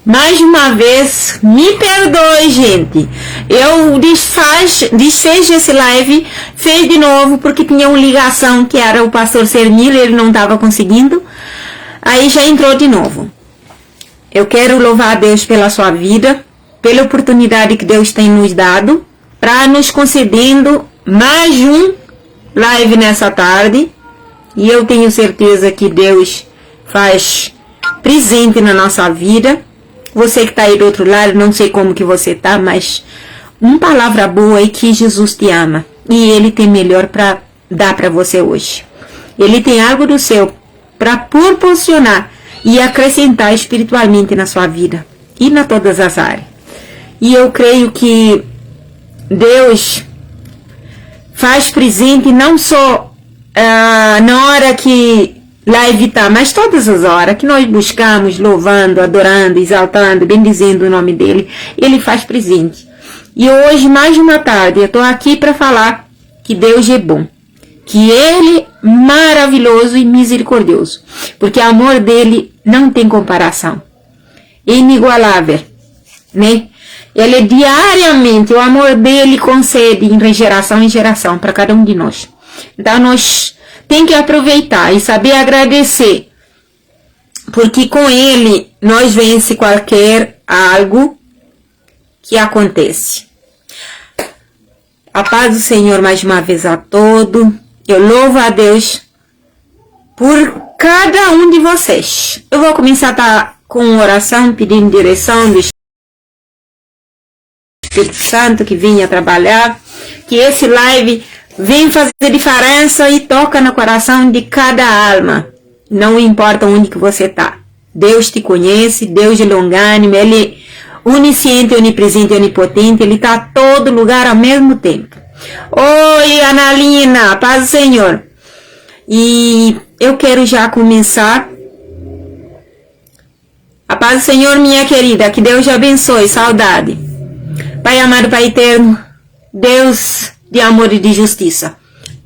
Mais uma vez, me perdoe, gente. Eu desfez esse live, fez de novo, porque tinha uma ligação que era o pastor Sermilo, ele não estava conseguindo. Aí já entrou de novo. Eu quero louvar a Deus pela sua vida, pela oportunidade que Deus tem nos dado, para nos concedendo mais um live nessa tarde. E eu tenho certeza que Deus faz presente na nossa vida. Você que está aí do outro lado, não sei como que você está, mas uma palavra boa é que Jesus te ama. E Ele tem melhor para dar para você hoje. Ele tem algo do céu para proporcionar e acrescentar espiritualmente na sua vida e na todas as áreas. E eu creio que Deus faz presente não só na hora que live tá, mas todas as horas que nós buscamos, louvando, adorando, exaltando, bendizendo o nome dele, ele faz presente. E hoje, mais uma tarde, eu estou aqui para falar que Deus é bom, que ele é maravilhoso e misericordioso, porque o amor dele não tem comparação, é inigualável, né? Ele é diariamente, o amor dele concede em geração em geração para cada um de nós. Então nós tem que aproveitar e saber agradecer, porque com ele nós vence qualquer algo que acontece. A paz do Senhor mais uma vez a todos. Eu louvo a Deus por cada um de vocês. Eu vou começar com oração, pedindo direção do Espírito Santo que vinha trabalhar, que esse live vem fazer diferença e toca no coração de cada alma. Não importa onde que você está. Deus te conhece, Deus é longânimo, Ele é onisciente, onipresente, onipotente, Ele está a todo lugar ao mesmo tempo. Oi, Analina, paz do Senhor. E eu quero já começar. A paz do Senhor, minha querida, que Deus te abençoe, saudade. Pai amado, Pai eterno, Deus de amor e de justiça.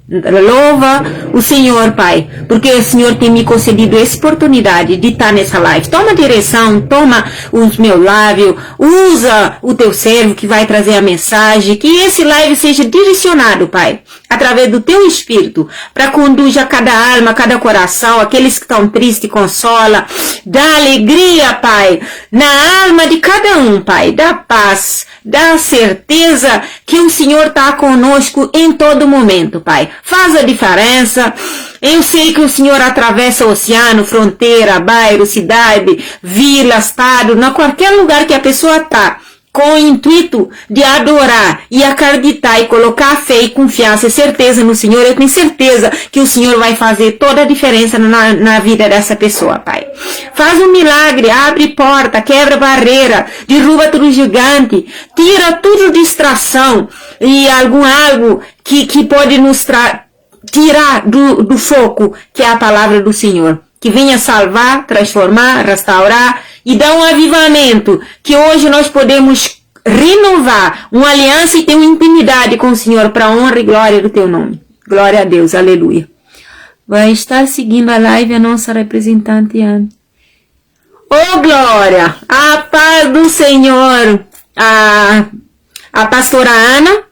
Louva o Senhor, Pai, porque o Senhor tem me concedido essa oportunidade de estar nessa live. Toma a direção, toma os meus lábios, usa o teu servo que vai trazer a mensagem, que esse live seja direcionado, Pai, através do teu Espírito, para conduzir a cada alma, cada coração, aqueles que estão tristes, consola, dá alegria, Pai, na alma de cada um, Pai, dá paz, dá certeza que o Senhor está conosco em todo momento, Pai. Faz a diferença. Eu sei que o Senhor atravessa o oceano, fronteira, bairro, cidade, vila, estado, em qualquer lugar que a pessoa está, com o intuito de adorar e acreditar e colocar fé e confiança e certeza no Senhor. Eu tenho certeza que o Senhor vai fazer toda a diferença na vida dessa pessoa, Pai. Faz um milagre, abre porta, quebra barreira, derruba tudo gigante, tira tudo distração e algo que pode nos tirar do foco, que é a palavra do Senhor. Que venha salvar, transformar, restaurar e dar um avivamento, que hoje nós podemos renovar uma aliança e ter uma intimidade com o Senhor para a honra e glória do teu nome. Glória a Deus, aleluia. Vai estar seguindo a live a nossa representante Ana. Oh, glória! A paz do Senhor! A pastora Ana,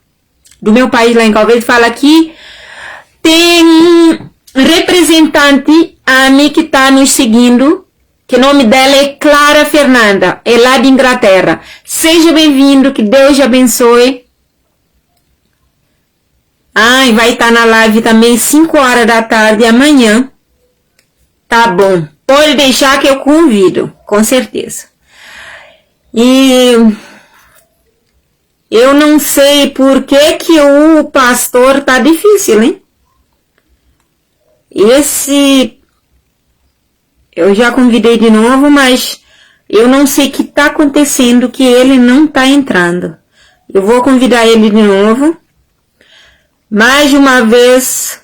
do meu país lá em Calvete, fala aqui, tem um representante a mim que está nos seguindo, que o nome dela é Clara Fernanda, é lá de Inglaterra. Seja bem-vindo, que Deus te abençoe. E vai estar na live também 5 horas da tarde amanhã. Tá bom, pode deixar que eu convido, com certeza. E eu não sei por que o pastor tá difícil, hein? Eu já convidei de novo, mas eu não sei o que está acontecendo, que ele não está entrando. Eu vou convidar ele de novo. Mais uma vez,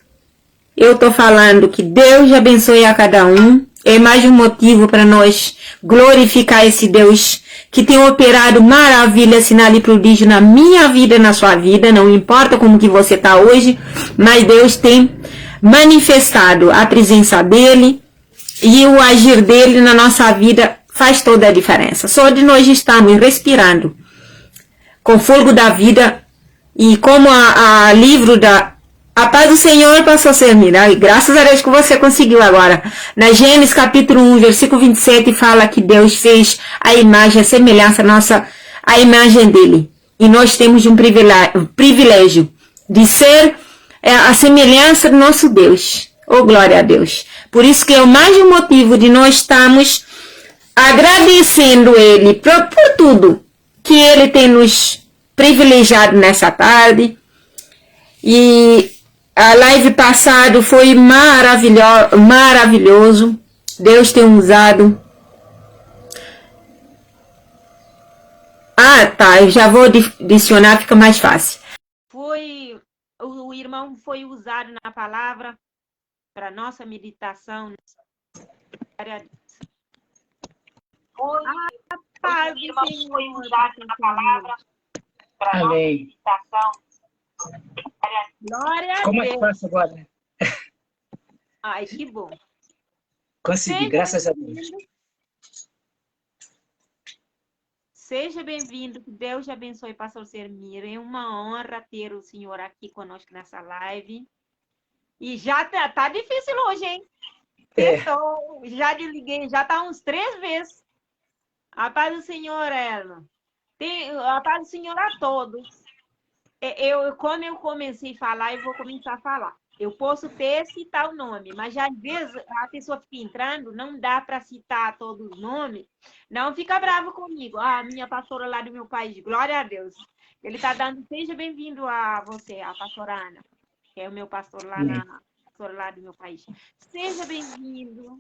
eu estou falando que Deus abençoe a cada um. É mais um motivo para nós glorificar esse Deus que tem operado maravilha, sinal e prodígio na minha vida e na sua vida. Não importa como que você está hoje, mas Deus tem manifestado a presença dele e o agir dele na nossa vida faz toda a diferença. Só de nós estarmos respirando com o fogo da vida e como a livro da A Paz do Senhor, pastor Sermira, e graças a Deus que você conseguiu agora. Na Gênesis capítulo 1, versículo 27, fala que Deus fez a imagem, a semelhança nossa, a imagem dele. E nós temos um privilégio de ser a semelhança do nosso Deus. Oh, glória a Deus. Por isso que é o mais um motivo de nós estarmos agradecendo Ele por tudo que Ele tem nos privilegiado nessa tarde. E a live passada foi maravilhoso. Deus tem usado. Ah, tá. Eu já vou adicionar, fica mais fácil. O irmão foi usado na palavra para nossa meditação. A paz do Senhor foi usado na palavra para nossa meditação. Glória a Deus. Como é que faço agora? Ai, que bom. Consegui, graças a Deus. Seja bem-vindo, que Deus te abençoe, pastor Sermira. É uma honra ter o senhor aqui conosco nessa live. E já tá difícil hoje, hein? Já desliguei, já tá uns 3 vezes. A paz do Senhor, Elma. A paz do Senhor a todos. Quando eu comecei a falar, eu vou começar a falar. Eu posso citar o nome, mas às vezes a pessoa fica entrando, não dá para citar todos os nomes. Não fica bravo comigo. A minha pastora lá do meu país, glória a Deus. Ele está dando, seja bem-vindo a você, a pastora Ana, que é o meu pastor lá, pastora lá do meu país. Seja bem-vindo.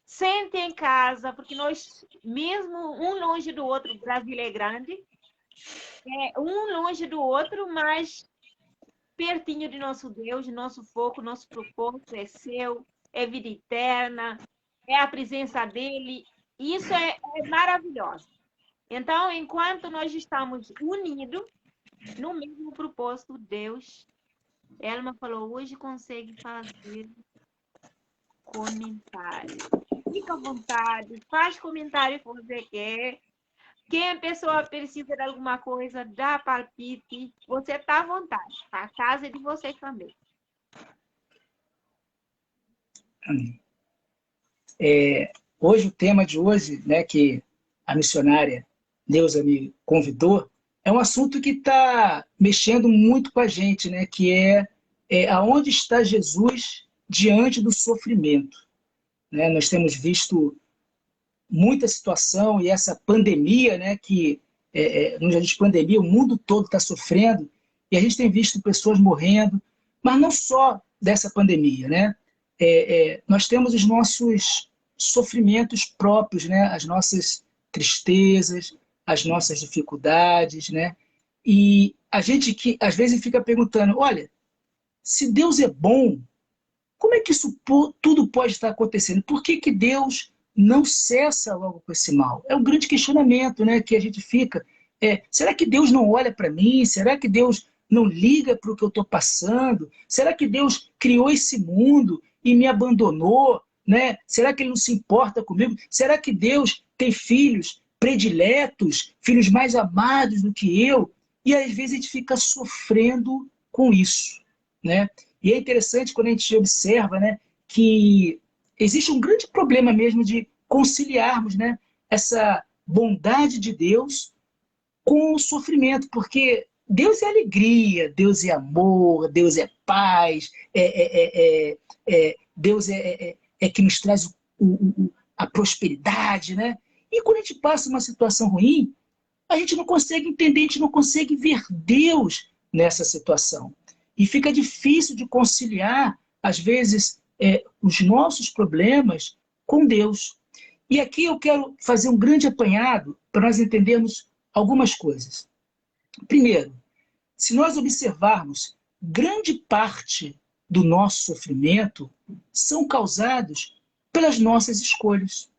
Sente em casa, porque nós, mesmo um longe do outro, o Brasil é grande, um longe do outro, mas pertinho de nosso Deus, nosso foco, nosso propósito é seu, é vida eterna, é a presença dele. Isso é maravilhoso. Então, enquanto nós estamos unidos no mesmo propósito, Deus, Elma falou, hoje consegue fazer comentário. Fica à vontade, faz comentário que você quer. Quem a pessoa precisa de alguma coisa, dá palpite, você está à vontade. A casa é de vocês também. Hoje, o tema de hoje, né, que a missionária Neuza me convidou, é um assunto que está mexendo muito com a gente, né, que é aonde está Jesus diante do sofrimento. Né? Nós temos visto muita situação e essa pandemia, né, que onde a gente pandemia, o mundo todo está sofrendo e a gente tem visto pessoas morrendo, mas não só dessa pandemia, né? Nós temos os nossos sofrimentos próprios, né? As nossas tristezas, as nossas dificuldades, né? E a gente que às vezes fica perguntando, olha, se Deus é bom, como é que isso tudo pode estar acontecendo? Por que Deus não cessa logo com esse mal? É um grande questionamento, né, que a gente fica. Será que Deus não olha para mim? Será que Deus não liga para o que eu estou passando? Será que Deus criou esse mundo e me abandonou? Né? Será que Ele não se importa comigo? Será que Deus tem filhos prediletos, filhos mais amados do que eu? E às vezes a gente fica sofrendo com isso. Né? E é interessante quando a gente observa, né, que existe um grande problema mesmo de conciliarmos, né, essa bondade de Deus com o sofrimento, porque Deus é alegria, Deus é amor, Deus é paz, Deus é que nos traz a prosperidade, né? E quando a gente passa uma situação ruim, a gente não consegue entender, a gente não consegue ver Deus nessa situação. E fica difícil de conciliar, às vezes, os nossos problemas com Deus. E aqui eu quero fazer um grande apanhado para nós entendermos algumas coisas. Primeiro, se nós observarmos, grande parte do nosso sofrimento são causados pelas nossas escolhas,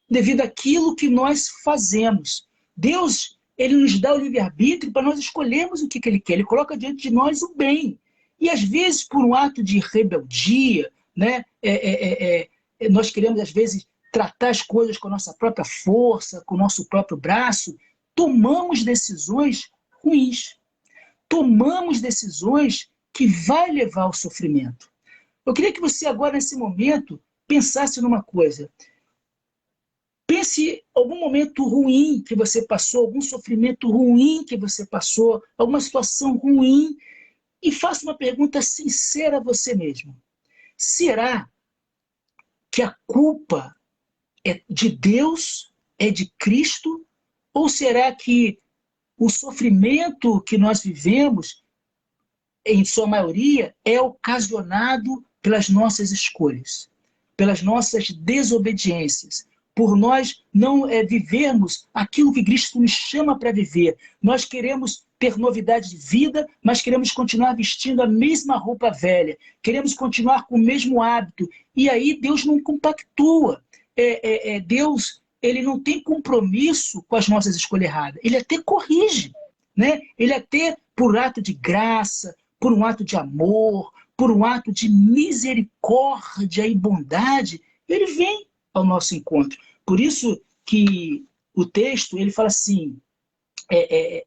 devido àquilo que nós fazemos. Deus, Ele nos dá o livre-arbítrio para nós escolhermos o que Ele quer. Ele coloca diante de nós o bem. E às vezes, por um ato de rebeldia, né, nós queremos, às vezes, tratar as coisas com a nossa própria força, com o nosso próprio braço, tomamos decisões ruins. Tomamos decisões que vai levar ao sofrimento. Eu queria que você agora, nesse momento, pensasse numa coisa. Pense algum momento ruim que você passou, algum sofrimento ruim que você passou, alguma situação ruim, e faça uma pergunta sincera a você mesmo. Será que a culpa é de Deus, é de Cristo? Ou será que o sofrimento que nós vivemos, em sua maioria, é ocasionado pelas nossas escolhas, pelas nossas desobediências, por nós não vivermos aquilo que Cristo nos chama para viver? Nós queremos ter novidade de vida, mas queremos continuar vestindo a mesma roupa velha, queremos continuar com o mesmo hábito, e aí Deus não compactua. Deus, ele não tem compromisso com as nossas escolhas erradas, ele até corrige, né? Ele até, por ato de graça, por um ato de amor, por um ato de misericórdia e bondade, ele vem ao nosso encontro. Por isso que o texto, ele fala assim,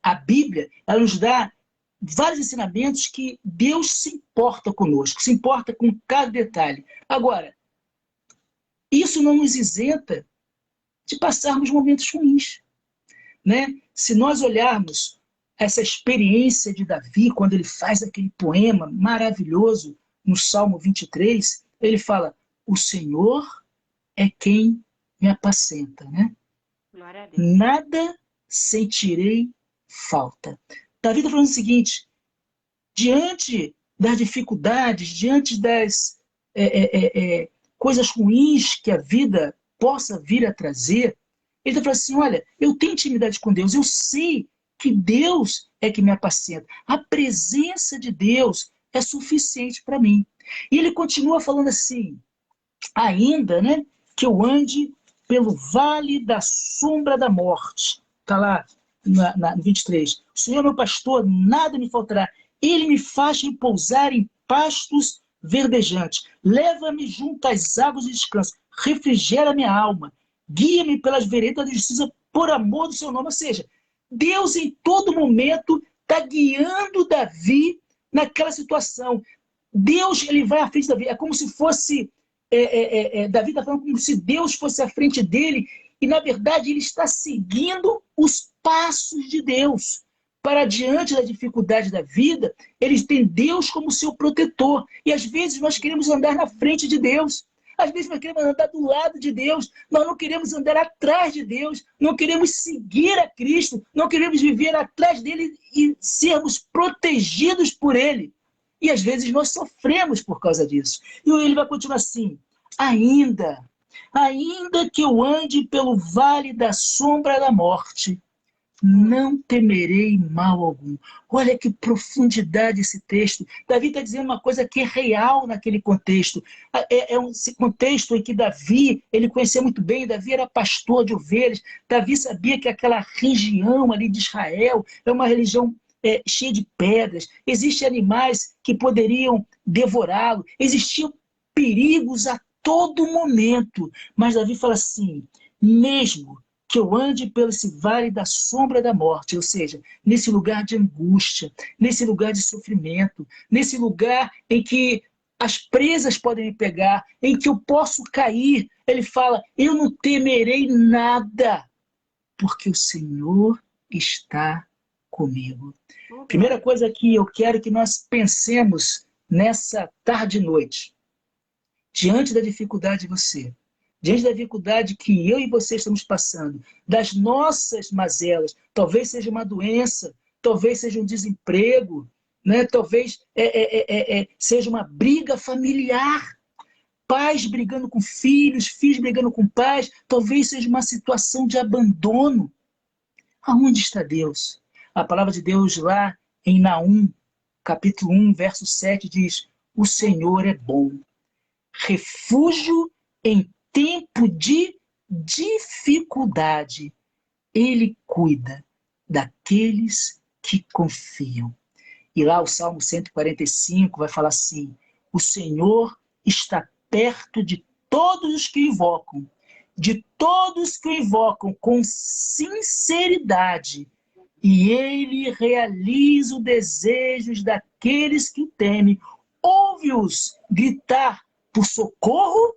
a Bíblia, ela nos dá vários ensinamentos que Deus se importa conosco, se importa com cada detalhe. Agora, isso não nos isenta de passarmos momentos ruins, né? Se nós olharmos essa experiência de Davi, quando ele faz aquele poema maravilhoso no Salmo 23, ele fala, o Senhor é quem me apacenta, né? Glória a Deus. Nada sentirei falta. Davi está falando o seguinte, diante das dificuldades, diante das coisas ruins que a vida possa vir a trazer, ele está falando assim, olha, eu tenho intimidade com Deus, eu sei que Deus é que me apacenta. A presença de Deus é suficiente para mim. E ele continua falando assim, ainda, né, que eu ande pelo vale da sombra da morte. Está lá no 23. O Senhor é meu pastor, nada me faltará. Ele me faz repousar em pastos verdejantes. Leva-me junto às águas de descanso. Refrigera minha alma. Guia-me pelas veredas da justiça por amor do seu nome. Ou seja, Deus em todo momento está guiando Davi naquela situação. Deus, ele vai à frente de Davi. É como se fosse... Davi está falando como se Deus fosse à frente dele, e na verdade ele está seguindo os passos de Deus. Para diante da dificuldade da vida, ele tem Deus como seu protetor. E às vezes nós queremos andar na frente de Deus. Às vezes nós queremos andar do lado de Deus. Nós não queremos andar atrás de Deus. Não queremos seguir a Cristo. Não queremos viver atrás dele e sermos protegidos por ele. E às vezes nós sofremos por causa disso. E ele vai continuar assim, ainda que eu ande pelo vale da sombra da morte, não temerei mal algum. Olha que profundidade esse texto. Davi está dizendo uma coisa que é real naquele contexto. Esse contexto em que Davi, ele conhecia muito bem, Davi era pastor de ovelhas, Davi sabia que aquela região ali de Israel é uma religião cheia de pedras, existem animais que poderiam devorá-lo, existiam perigos a todo momento. Mas Davi fala assim, mesmo que eu ande pelo esse vale da sombra da morte, ou seja, nesse lugar de angústia, nesse lugar de sofrimento, nesse lugar em que as presas podem me pegar, em que eu posso cair, ele fala, eu não temerei nada, porque o Senhor está comigo. Primeira coisa que eu quero que nós pensemos nessa tarde e noite, diante da dificuldade de você, diante da dificuldade que eu e você estamos passando, das nossas mazelas, talvez seja uma doença, talvez seja um desemprego, né? Talvez seja uma briga familiar, pais brigando com filhos, filhos brigando com pais, talvez seja uma situação de abandono. Aonde está Deus? A palavra de Deus lá em Naum, capítulo 1, verso 7, diz, o Senhor é bom, refúgio em tempo de dificuldade. Ele cuida daqueles que confiam. E lá o Salmo 145 vai falar assim, o Senhor está perto de todos os que invocam, de todos que o invocam com sinceridade, e ele realiza os desejos daqueles que o temem. Ouve-os gritar por socorro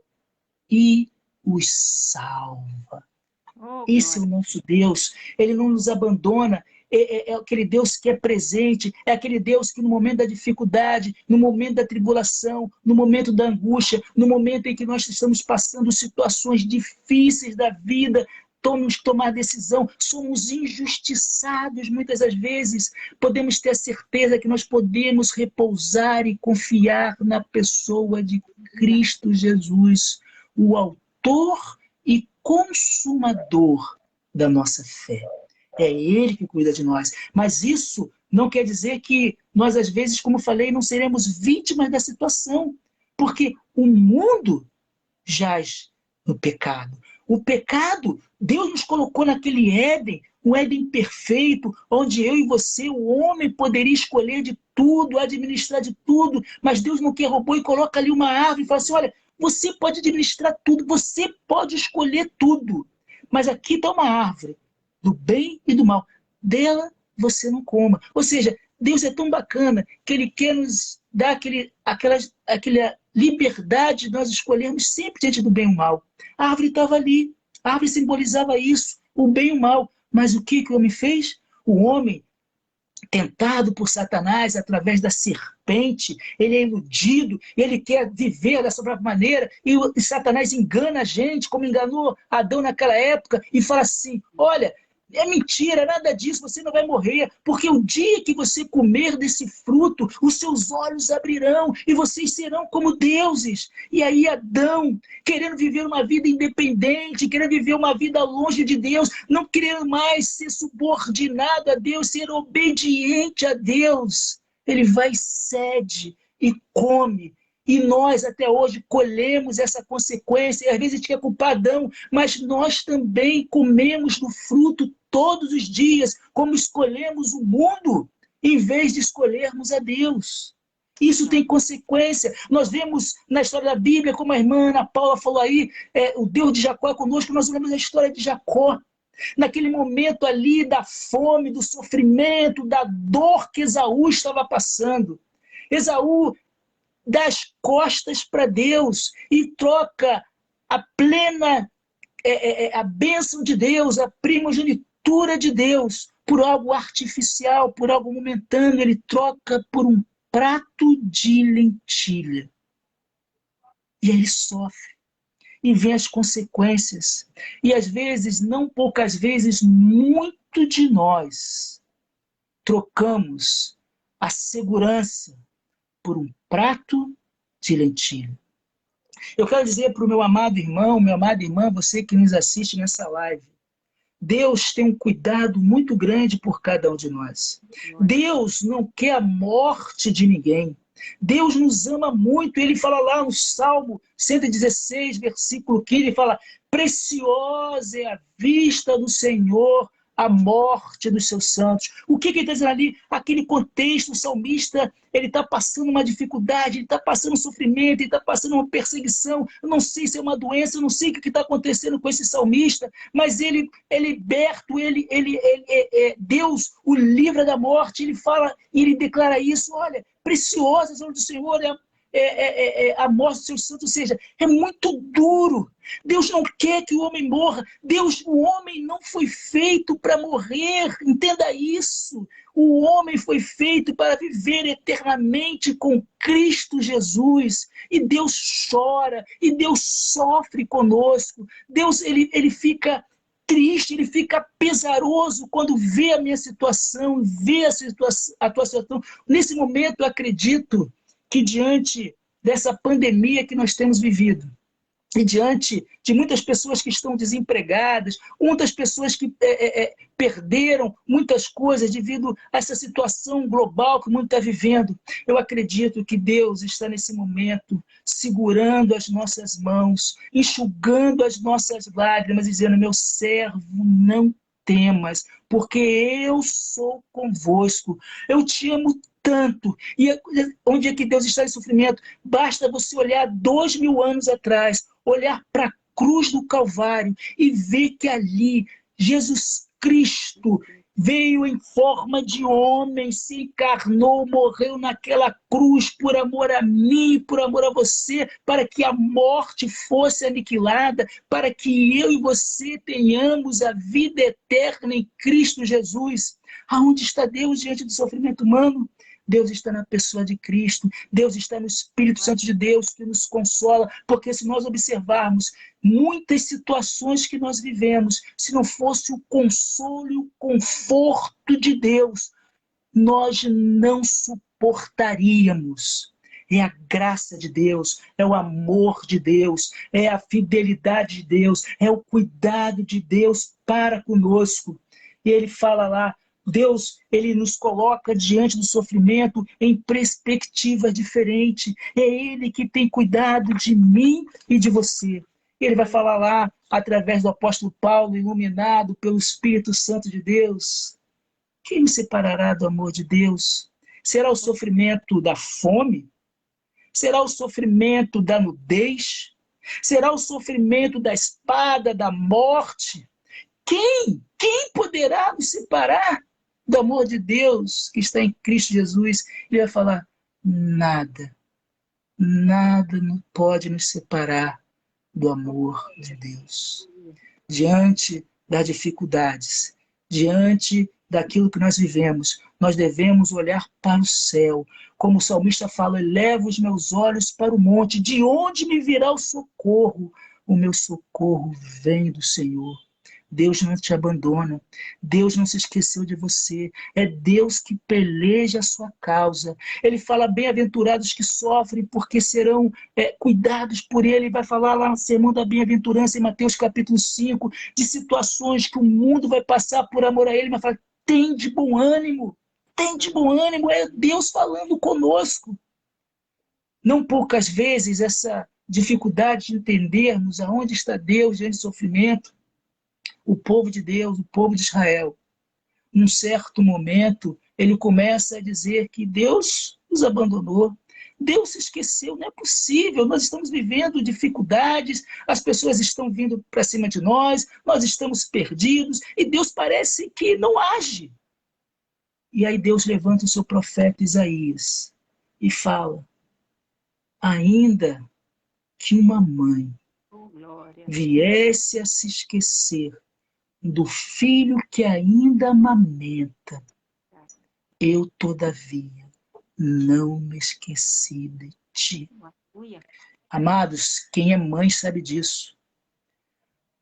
e os salva. Esse é o nosso Deus. Ele não nos abandona. É aquele Deus que é presente, é aquele Deus que no momento da dificuldade, no momento da tribulação, no momento da angústia, no momento em que nós estamos passando situações difíceis da vida, temos que tomar decisão, somos injustiçados muitas das vezes, podemos ter a certeza que nós podemos repousar e confiar na pessoa de Cristo Jesus, o autor e consumador da nossa fé. É Ele que cuida de nós. Mas isso não quer dizer que nós, às vezes, como falei, não seremos vítimas da situação. Porque o mundo jaz no pecado. O pecado, Deus nos colocou naquele Éden, um Éden perfeito, onde eu e você, o homem, poderia escolher de tudo, administrar de tudo, mas Deus não quer robô e coloca ali uma árvore e fala assim, olha, você pode administrar tudo, você pode escolher tudo, mas aqui está uma árvore, do bem e do mal. Dela você não coma. Ou seja, Deus é tão bacana que Ele quer nos dar aquela liberdade de nós escolhermos sempre diante do bem e do mal. A árvore estava ali. A árvore simbolizava isso, o bem e o mal. Mas o que o homem fez? O homem, tentado por Satanás através da serpente, ele é iludido, ele quer viver dessa própria maneira, e Satanás engana a gente, como enganou Adão naquela época, e fala assim, olha, é mentira, nada disso, você não vai morrer, porque o dia que você comer desse fruto, os seus olhos abrirão e vocês serão como deuses. E aí Adão, querendo viver uma vida independente, querendo viver uma vida longe de Deus, não querendo mais ser subordinado a Deus, ser obediente a Deus, ele vai e cede e come. E nós até hoje colhemos essa consequência, e às vezes a gente quer culpar Adão, mas nós também comemos do fruto todos os dias, como escolhemos o mundo, em vez de escolhermos a Deus. Isso tem consequência. Nós vemos na história da Bíblia, como a irmã Ana Paula falou aí, o Deus de Jacó é conosco, nós vemos a história de Jacó. Naquele momento ali da fome, do sofrimento, da dor que Esaú estava passando. Esaú dá as costas para Deus e troca a plena, a bênção de Deus, a primogenitura de Deus, por algo artificial, por algo momentâneo. Ele troca por um prato de lentilha. E ele sofre. E vê as consequências. E às vezes, não poucas vezes, muito de nós trocamos a segurança por um prato de lentilha. Eu quero dizer para o meu amado irmão, minha amada irmã, você que nos assiste nessa live, Deus tem um cuidado muito grande por cada um de nós. Deus não quer a morte de ninguém. Deus nos ama muito. Ele fala lá no Salmo 116, versículo 15, ele fala, preciosa é a vista do Senhor, a morte dos seus santos. O que ele está dizendo ali? Aquele contexto, o salmista, ele está passando uma dificuldade, ele está passando um sofrimento, ele está passando uma perseguição. Eu não sei se é uma doença, eu não sei o que está acontecendo com esse salmista, mas ele é liberto, Deus o livra da morte. Ele fala e ele declara isso, olha, preciosa é a do Senhor, a morte dos seus santos. Ou seja, é muito duro. Deus não quer que o homem morra. O homem não foi feito para morrer. Entenda isso. O homem foi feito para viver eternamente com Cristo Jesus. E Deus chora, e Deus sofre conosco. Deus ele fica triste, ele fica pesaroso quando vê a minha situação, vê a tua situação. Nesse momento, eu acredito que diante dessa pandemia que nós temos vivido, e diante de muitas pessoas que estão desempregadas, muitas pessoas que perderam muitas coisas devido a essa situação global que o mundo está vivendo, eu acredito que Deus está nesse momento segurando as nossas mãos, enxugando as nossas lágrimas, dizendo, meu servo, não temas, porque eu sou convosco, eu te amo tanto. E onde é que Deus está em sofrimento? Basta você olhar 2000 anos atrás, olhar para a cruz do Calvário e ver que ali Jesus Cristo veio em forma de homem, se encarnou, morreu naquela cruz por amor a mim, por amor a você, para que a morte fosse aniquilada, para que eu e você tenhamos a vida eterna em Cristo Jesus. Aonde está Deus diante do sofrimento humano? Deus está na pessoa de Cristo, Deus está no Espírito Santo de Deus que nos consola, porque se nós observarmos muitas situações que nós vivemos, se não fosse o consolo e o conforto de Deus, nós não suportaríamos. É a graça de Deus, é o amor de Deus, é a fidelidade de Deus, é o cuidado de Deus para conosco. E ele fala lá, Deus, ele nos coloca diante do sofrimento em perspectiva diferente. É ele que tem cuidado de mim e de você. Ele vai falar lá, através do apóstolo Paulo, iluminado pelo Espírito Santo de Deus. Quem me separará do amor de Deus? Será o sofrimento da fome? Será o sofrimento da nudez? Será o sofrimento da espada, da morte? Quem poderá nos separar do amor de Deus que está em Cristo Jesus? Ele vai falar, nada não pode nos separar do amor de Deus. Diante das dificuldades, diante daquilo que nós vivemos, nós devemos olhar para o céu. Como o salmista fala, elevo os meus olhos para o monte, de onde me virá o socorro? O meu socorro vem do Senhor. Deus não te abandona, Deus não se esqueceu de você, é Deus que peleja a sua causa. Ele fala, bem-aventurados que sofrem, porque serão cuidados por ele. Ele vai falar lá no Sermão da Bem-aventurança, em Mateus capítulo 5, de situações que o mundo vai passar por amor a ele, mas fala, tem de bom ânimo, é Deus falando conosco. Não poucas vezes essa dificuldade de entendermos aonde está Deus diante do sofrimento, o povo de Deus, o povo de Israel, num certo momento, ele começa a dizer que Deus nos abandonou, Deus se esqueceu, não é possível, nós estamos vivendo dificuldades, as pessoas estão vindo para cima de nós estamos perdidos, e Deus parece que não age. E aí Deus levanta o seu profeta Isaías e fala, ainda que uma mãe viesse a se esquecer do filho que ainda amamenta, eu, todavia, não me esqueci de ti. Amados, quem é mãe sabe disso.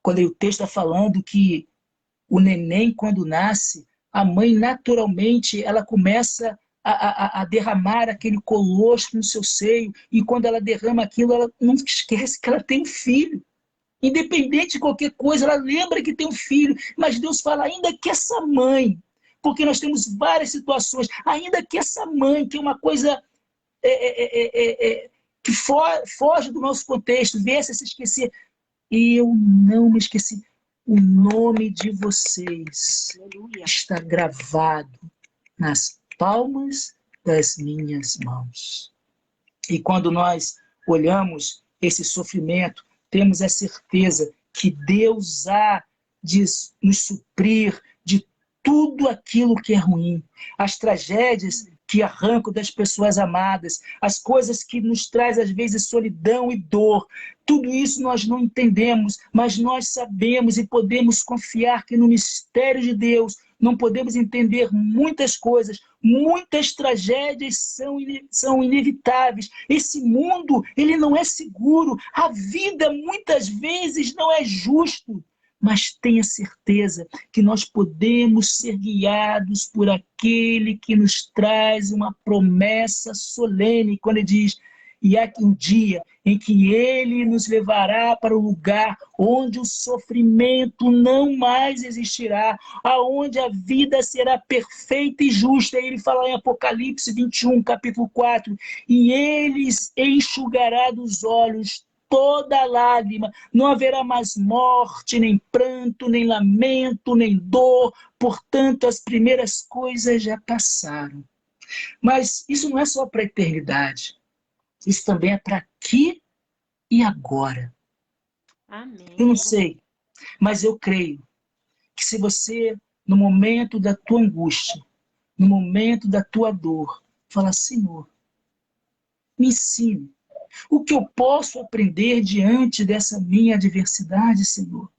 Quando o texto está falando que o neném, quando nasce, a mãe, naturalmente, ela começa a derramar aquele colostro no seu seio, e quando ela derrama aquilo, ela não esquece que ela tem um filho. Independente de qualquer coisa, ela lembra que tem um filho. Mas Deus fala, ainda que essa mãe, porque nós temos várias situações, ainda que essa mãe, que é uma coisa que foge do nosso contexto, viesse a se esquecer, eu não me esqueci. O nome de vocês está gravado nas palmas das minhas mãos. E quando nós olhamos esse sofrimento, temos a certeza que Deus há de nos suprir de tudo aquilo que é ruim. As tragédias que arrancam das pessoas amadas, as coisas que nos traz às vezes solidão e dor, tudo isso nós não entendemos, mas nós sabemos e podemos confiar que no mistério de Deus não podemos entender muitas coisas, muitas tragédias são inevitáveis. Esse mundo, ele não é seguro, a vida muitas vezes não é justo, mas tenha certeza que nós podemos ser guiados por aquele que nos traz uma promessa solene, quando ele diz, e há um dia em que ele nos levará para o lugar onde o sofrimento não mais existirá, aonde a vida será perfeita e justa. Ele fala em Apocalipse 21, capítulo 4, e ele enxugará dos olhos toda lágrima, não haverá mais morte, nem pranto, nem lamento, nem dor, portanto as primeiras coisas já passaram. Mas isso não é só para a eternidade, isso também é para aqui e agora. Eu Amém. não sei, mas eu creio que se você, no momento da tua angústia, no momento da tua dor, fala, Senhor, me ensine. O que eu posso aprender diante dessa minha adversidade, Senhor?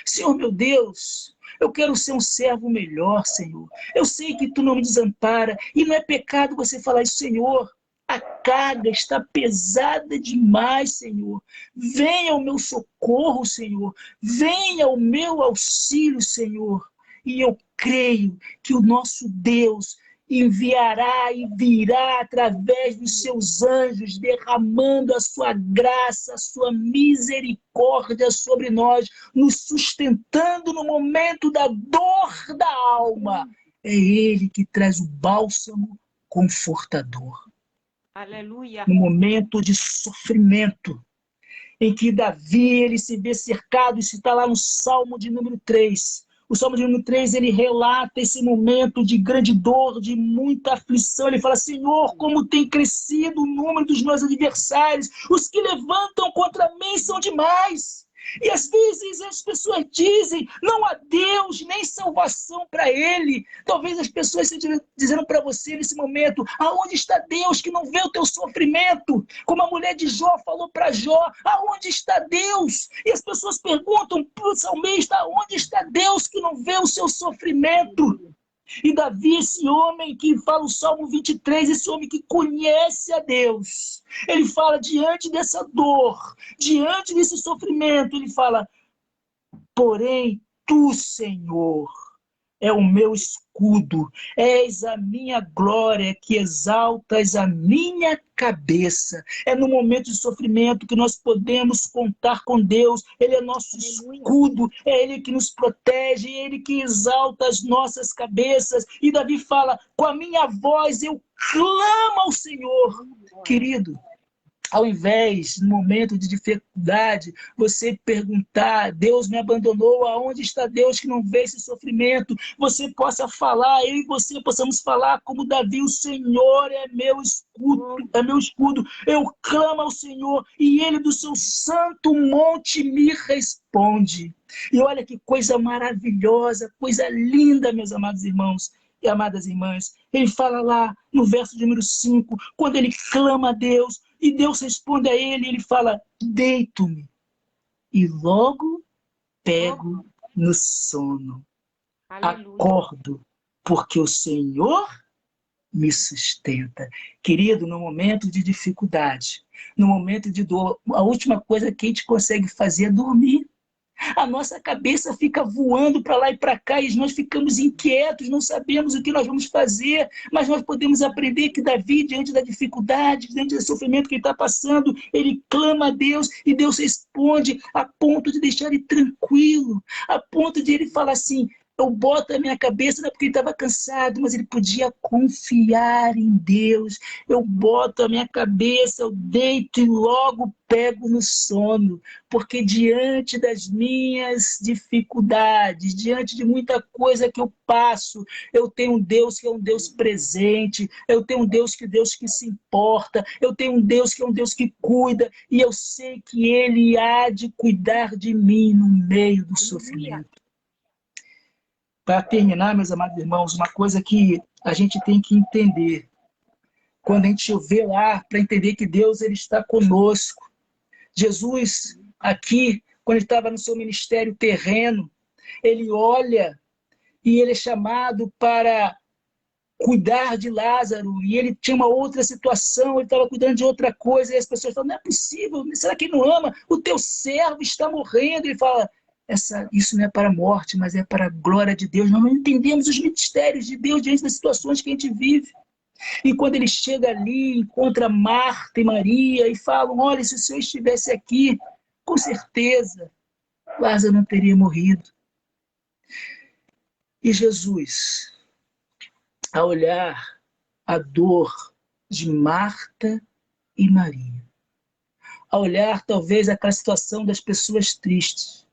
Senhor, meu Deus, eu quero ser um servo melhor, Senhor. Eu sei que tu não me desampara e não é pecado você falar isso, Senhor. A carga está pesada demais, Senhor. Venha ao meu socorro, Senhor. Venha ao meu auxílio, Senhor. E eu creio que o nosso Deus enviará e virá através dos seus anjos, derramando a sua graça, a sua misericórdia sobre nós, nos sustentando no momento da dor da alma. É Ele que traz o bálsamo confortador. Aleluia. No momento de sofrimento, em que Davi ele se vê cercado, isso está lá no Salmo de número 3. O Salmo de número 3, ele relata esse momento de grande dor, de muita aflição. Ele fala, Senhor, como tem crescido o número dos meus adversários, os que levantam contra mim são demais. E às vezes as pessoas dizem, não há Deus nem salvação para ele. Talvez as pessoas estejam dizendo para você nesse momento, aonde está Deus que não vê o teu sofrimento? Como a mulher de Jó falou para Jó, aonde está Deus? E as pessoas perguntam para o salmista, aonde está Deus que não vê o seu sofrimento? E Davi, esse homem que fala o Salmo 23, esse homem que conhece a Deus, ele fala diante dessa dor, diante desse sofrimento, ele fala, porém, tu, Senhor, é o meu escudo, és a minha glória que exaltas a minha cabeça. É no momento de sofrimento que nós podemos contar com Deus. Ele é nosso escudo, é Ele que nos protege, é Ele que exalta as nossas cabeças. E Davi fala, com a minha voz eu clamo ao Senhor. Querido, ao invés, no momento de dificuldade, você perguntar, Deus me abandonou, aonde está Deus que não vê esse sofrimento? Você possa falar, eu e você possamos falar como Davi, o Senhor é meu escudo, eu clamo ao Senhor e Ele do seu santo monte me responde. E olha que coisa maravilhosa, coisa linda, meus amados irmãos e amadas irmãs. Ele fala lá no verso número 5, quando ele clama a Deus, e Deus responde a ele, ele fala, deito-me, e logo pego no sono. Aleluia. Acordo, porque o Senhor me sustenta. Querido, no momento de dificuldade, no momento de dor, a última coisa que a gente consegue fazer é dormir. A nossa cabeça fica voando para lá e para cá e nós ficamos inquietos, não sabemos o que nós vamos fazer, mas nós podemos aprender que Davi, diante da dificuldade, diante do sofrimento que ele está passando, ele clama a Deus e Deus responde a ponto de deixar ele tranquilo, a ponto de ele falar assim, eu boto a minha cabeça, não é porque ele estava cansado, mas ele podia confiar em Deus. Eu boto a minha cabeça, eu deito e logo pego no sono, porque diante das minhas dificuldades, diante de muita coisa que eu passo, eu tenho um Deus que é um Deus presente, eu tenho um Deus que se importa, eu tenho um Deus que é um Deus que cuida, e eu sei que Ele há de cuidar de mim no meio do sofrimento. Para terminar, meus amados irmãos, uma coisa que a gente tem que entender, quando a gente vê lá, para entender que Deus ele está conosco. Jesus, aqui, quando ele estava no seu ministério terreno, ele olha e ele é chamado para cuidar de Lázaro, e ele tinha uma outra situação, ele estava cuidando de outra coisa, e as pessoas falam, não é possível, será que ele não ama? O teu servo está morrendo. Ele fala, isso não é para a morte, mas é para a glória de Deus. Nós não entendemos os mistérios de Deus diante das situações que a gente vive. E quando ele chega ali, encontra Marta e Maria e falam, olha, se o Senhor estivesse aqui, com certeza Lázaro não teria morrido. E Jesus, a olhar a dor de Marta e Maria, a olhar talvez aquela situação das pessoas tristes,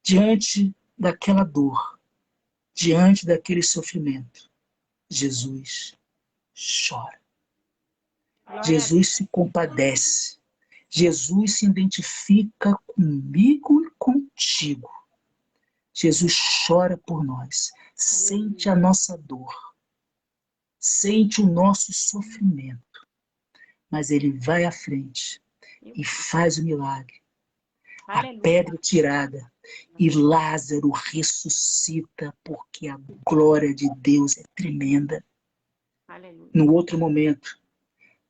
diante daquela dor, diante daquele sofrimento, Jesus chora. Jesus se compadece. Jesus se identifica comigo e contigo. Jesus chora por nós, sente a nossa dor, sente o nosso sofrimento, mas ele vai à frente e faz o milagre. A pedra tirada e Lázaro ressuscita, porque a glória de Deus é tremenda. Aleluia. No outro momento,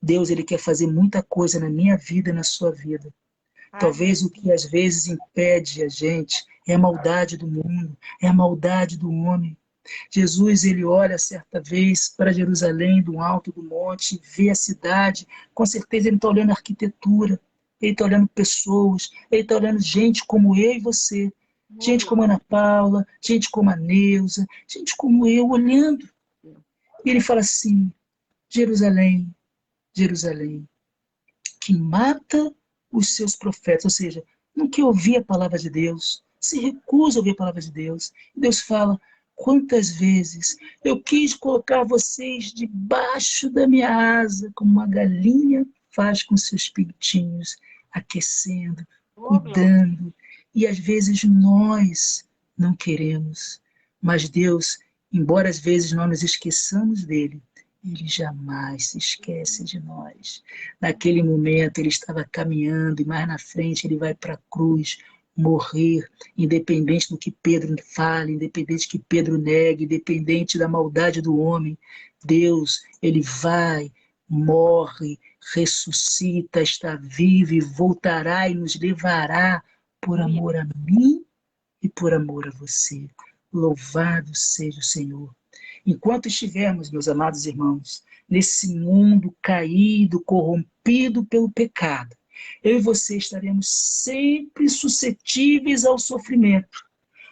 Deus ele quer fazer muita coisa na minha vida e na sua vida. Talvez o que às vezes impede a gente é a maldade do mundo, é a maldade do homem. Jesus ele olha certa vez para Jerusalém, do alto do monte, vê a cidade, com certeza ele está olhando a arquitetura, ele está olhando pessoas, ele está olhando gente como eu e você, gente como a Ana Paula, gente como a Neuza, gente como eu, olhando. E ele fala assim, Jerusalém, Jerusalém, que mata os seus profetas, ou seja, não quer ouvir a palavra de Deus, se recusa a ouvir a palavra de Deus. Deus fala, quantas vezes eu quis colocar vocês debaixo da minha asa, como uma galinha faz com seus pintinhos, aquecendo, cuidando. E às vezes nós não queremos, mas Deus, embora às vezes nós nos esqueçamos dele, ele jamais se esquece de nós. Naquele momento ele estava caminhando e mais na frente ele vai para a cruz morrer, independente do que Pedro fale, independente do que Pedro negue, independente da maldade do homem. Deus, ele vai, morre, ressuscita, está vivo e voltará e nos levará por amor a mim e por amor a você. Louvado seja o Senhor. Enquanto estivermos, meus amados irmãos, nesse mundo caído, corrompido pelo pecado, eu e você estaremos sempre suscetíveis ao sofrimento.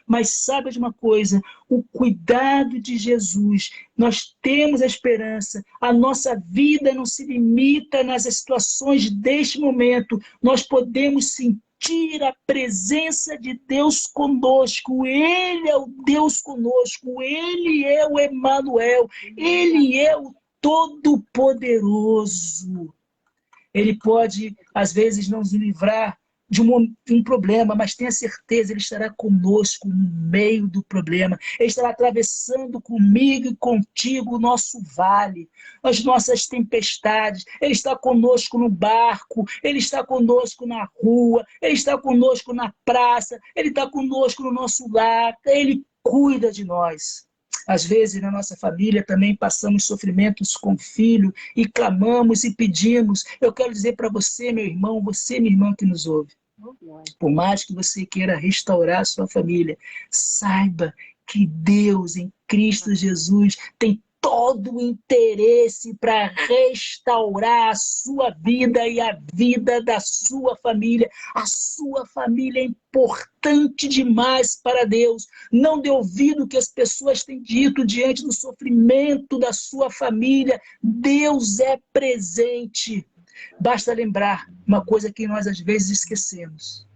Mas saiba de uma coisa, o cuidado de Jesus, nós temos a esperança, a nossa vida não se limita nas situações deste momento, nós podemos sentir a presença de Deus conosco, Ele é o Deus conosco, Ele é o Emanuel, Ele é o Todo-Poderoso. Ele pode, às vezes, nos livrar de um problema, mas tenha certeza, Ele estará conosco no meio do problema. Ele estará atravessando comigo e contigo o nosso vale, as nossas tempestades. Ele está conosco no barco, Ele está conosco na rua, Ele está conosco na praça, Ele está conosco no nosso lar, Ele cuida de nós. Às vezes, na nossa família, também passamos sofrimentos com o filho e clamamos e pedimos. Eu quero dizer para você, meu irmão, você, minha irmã que nos ouve, por mais que você queira restaurar a sua família, saiba que Deus, em Cristo Jesus, tem todo o interesse para restaurar a sua vida e a vida da sua família. A sua família é importante demais para Deus. Não dê ouvido que as pessoas têm dito diante do sofrimento da sua família. Deus é presente. Basta lembrar uma coisa que nós às vezes esquecemos.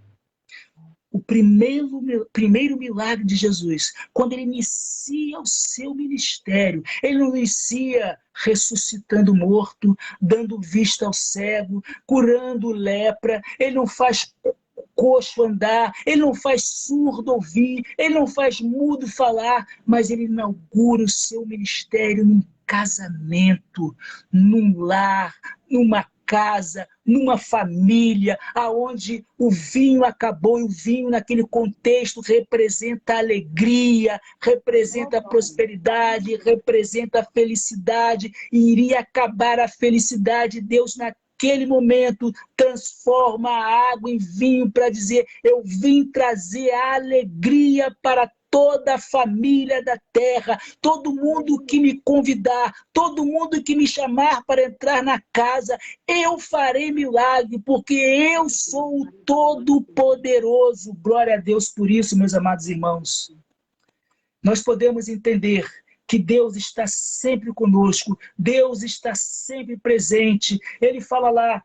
O primeiro milagre de Jesus, quando ele inicia o seu ministério, ele não inicia ressuscitando o morto, dando vista ao cego, curando lepra, ele não faz coxo andar, ele não faz surdo ouvir, ele não faz mudo falar, mas ele inaugura o seu ministério num casamento, num lar, numa casa, numa família, aonde o vinho acabou, e o vinho naquele contexto representa alegria, representa prosperidade, representa felicidade, e iria acabar a felicidade. Deus naquele momento transforma a água em vinho para dizer, eu vim trazer a alegria para toda a família da terra, todo mundo que me convidar, todo mundo que me chamar para entrar na casa, eu farei milagre, porque eu sou o Todo-Poderoso. Glória a Deus por isso, meus amados irmãos. Nós podemos entender que Deus está sempre conosco, Deus está sempre presente. Ele fala lá,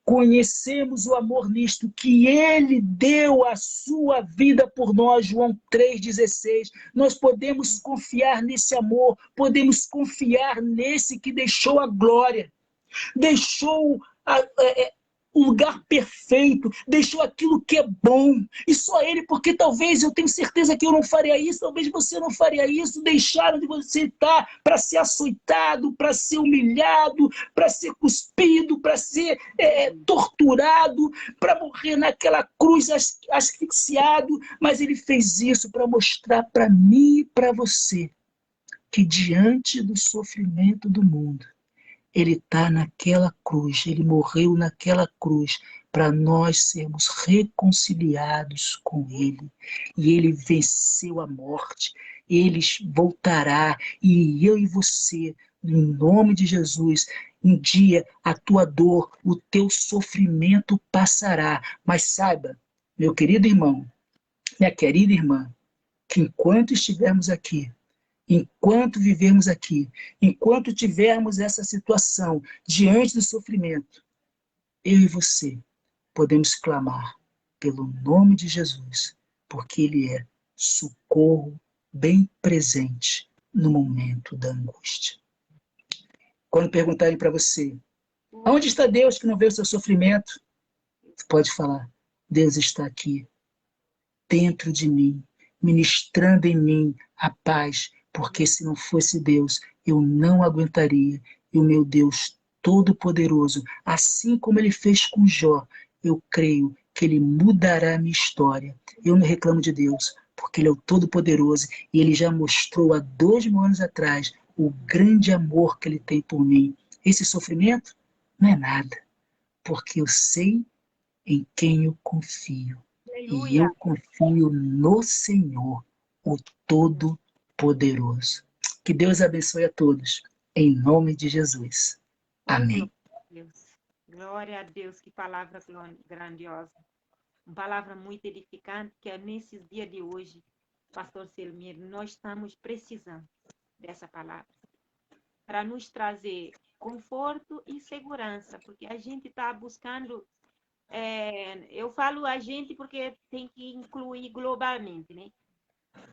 conhecemos o amor nisto, que Ele deu a sua vida por nós, João 3,16. Nós podemos confiar nesse amor, podemos confiar nesse que deixou a glória, deixou um lugar perfeito, deixou aquilo que é bom. E só Ele, porque talvez eu tenho certeza que eu não faria isso, talvez você não faria isso, deixaram de você estar para ser açoitado, para ser humilhado, para ser cuspido, para ser torturado, para morrer naquela cruz asfixiado, mas Ele fez isso para mostrar para mim e para você que diante do sofrimento do mundo, Ele está naquela cruz, Ele morreu naquela cruz para nós sermos reconciliados com Ele. E Ele venceu a morte, Ele voltará, e eu e você, em nome de Jesus, um dia a tua dor, o teu sofrimento passará. Mas saiba, meu querido irmão, minha querida irmã, que enquanto estivermos aqui, enquanto vivermos aqui, enquanto tivermos essa situação diante do sofrimento, eu e você podemos clamar pelo nome de Jesus, porque Ele é socorro bem presente no momento da angústia. Quando perguntarem para você, onde está Deus que não vê o seu sofrimento? Você pode falar, Deus está aqui, dentro de mim, ministrando em mim a paz, porque se não fosse Deus, eu não aguentaria. E o meu Deus Todo-Poderoso, assim como Ele fez com Jó, eu creio que Ele mudará a minha história. Eu não reclamo de Deus, porque Ele é o Todo-Poderoso e Ele já mostrou há 2.000 anos atrás o grande amor que Ele tem por mim. Esse sofrimento não é nada, porque eu sei em quem eu confio. E Aleluia. eu confio no Senhor, o Todo-Poderoso. Que Deus abençoe a todos, em nome de Jesus. Oh, glória Amém. a Deus. Glória a Deus, que palavra grandiosa. Uma palavra muito edificante que é nesses dias de hoje, Pastor Selmir, nós estamos precisando dessa palavra para nos trazer conforto e segurança, porque a gente está buscando, eu falo a gente porque tem que incluir globalmente, né?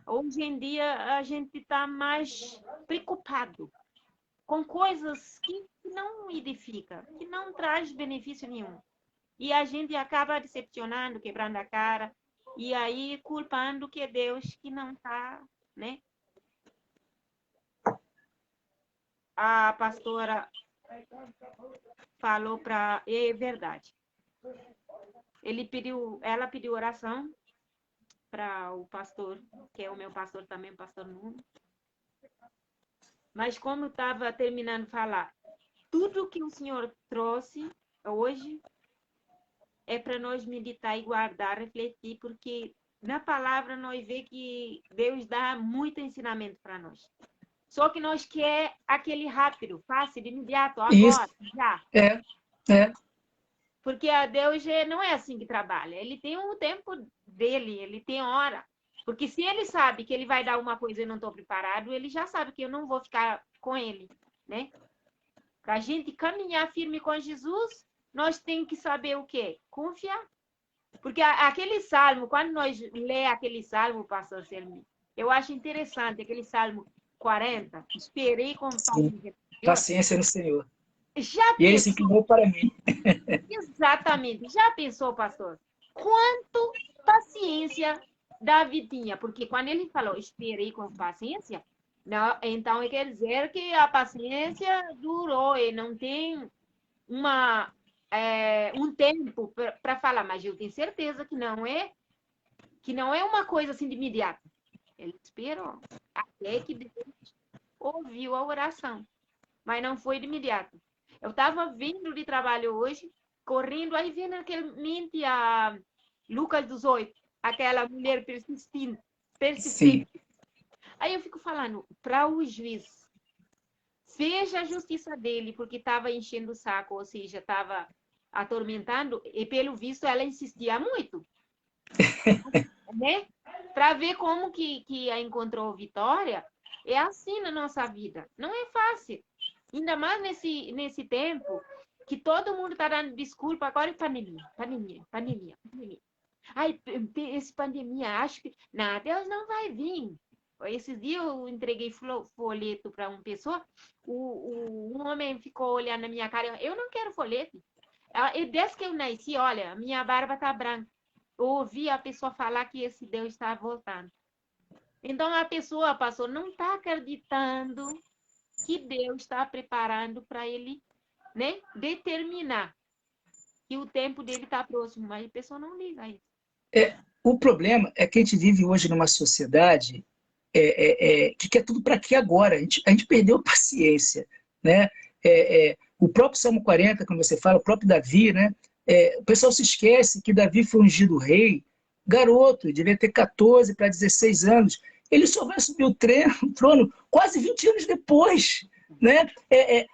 Hoje em dia a gente está mais preocupado com coisas que não edifica, que não traz benefício nenhum. E a gente acaba decepcionando, quebrando a cara, e aí culpando que é Deus que não está, né? A pastora falou para... É verdade. Ela pediu oração para o pastor, que é o meu pastor também, o pastor Nuno. Mas como estava terminando de falar, tudo que o Senhor trouxe hoje é para nós meditar e guardar, refletir, porque na palavra nós vê que Deus dá muito ensinamento para nós. Só que nós quer aquele rápido, fácil, de imediato, Isso, agora, já. é. Porque a Deus não é assim que trabalha. Ele tem o tempo dele, ele tem hora. Porque se ele sabe que ele vai dar uma coisa e eu não estou preparado, ele já sabe que eu não vou ficar com ele, né? Para a gente caminhar firme com Jesus, nós temos que saber o quê? Confiar. Porque aquele salmo, quando nós lê aquele salmo, pastor Selmi, eu acho interessante, aquele salmo 40, esperei com Sim. paciência. Paciência no Senhor. Já E Ele se pensou? inclinou para mim. Exatamente. Já pensou, pastor? Quanto paciência Davi tinha? Porque quando ele falou, esperei com paciência, não, então quer dizer que a paciência durou e não tem um tempo para falar, mas eu tenho certeza que não é uma coisa assim de imediato. Ele esperou até que Deus ouviu a oração, mas não foi de imediato. Eu estava vindo de trabalho hoje, correndo, aí vendo aquele a Lucas 18, aquela mulher Sim. persistente. Aí eu fico falando para o juiz, seja a justiça dele, porque estava enchendo o saco, ou seja, estava atormentando, e pelo visto ela insistia muito, né? Para ver como que a encontrou vitória. É assim na nossa vida. Não é fácil. Ainda mais nesse tempo que todo mundo está dando desculpa. Agora é pandemia. Ai, esse pandemia, acho que... Não, Deus não vai vir. Esses dias eu entreguei folheto para uma pessoa, um homem ficou olhando na minha cara, eu não quero folheto. E desde que eu nasci, olha, minha barba tá branca. Eu ouvi a pessoa falar que esse Deus está voltando. Então a pessoa, pastor, não está acreditando que Deus está preparando para ele, né, determinar que o tempo dele está próximo, mas a pessoa não liga a isso. O problema é que a gente vive hoje numa sociedade que quer tudo para aqui agora. A gente perdeu a paciência, né? O próprio Salmo 40, como você fala, o próprio Davi, né? O pessoal se esquece que Davi foi ungido rei, garoto, devia ter 14 para 16 anos. Ele só vai assumir o trono quase 20 anos depois, né?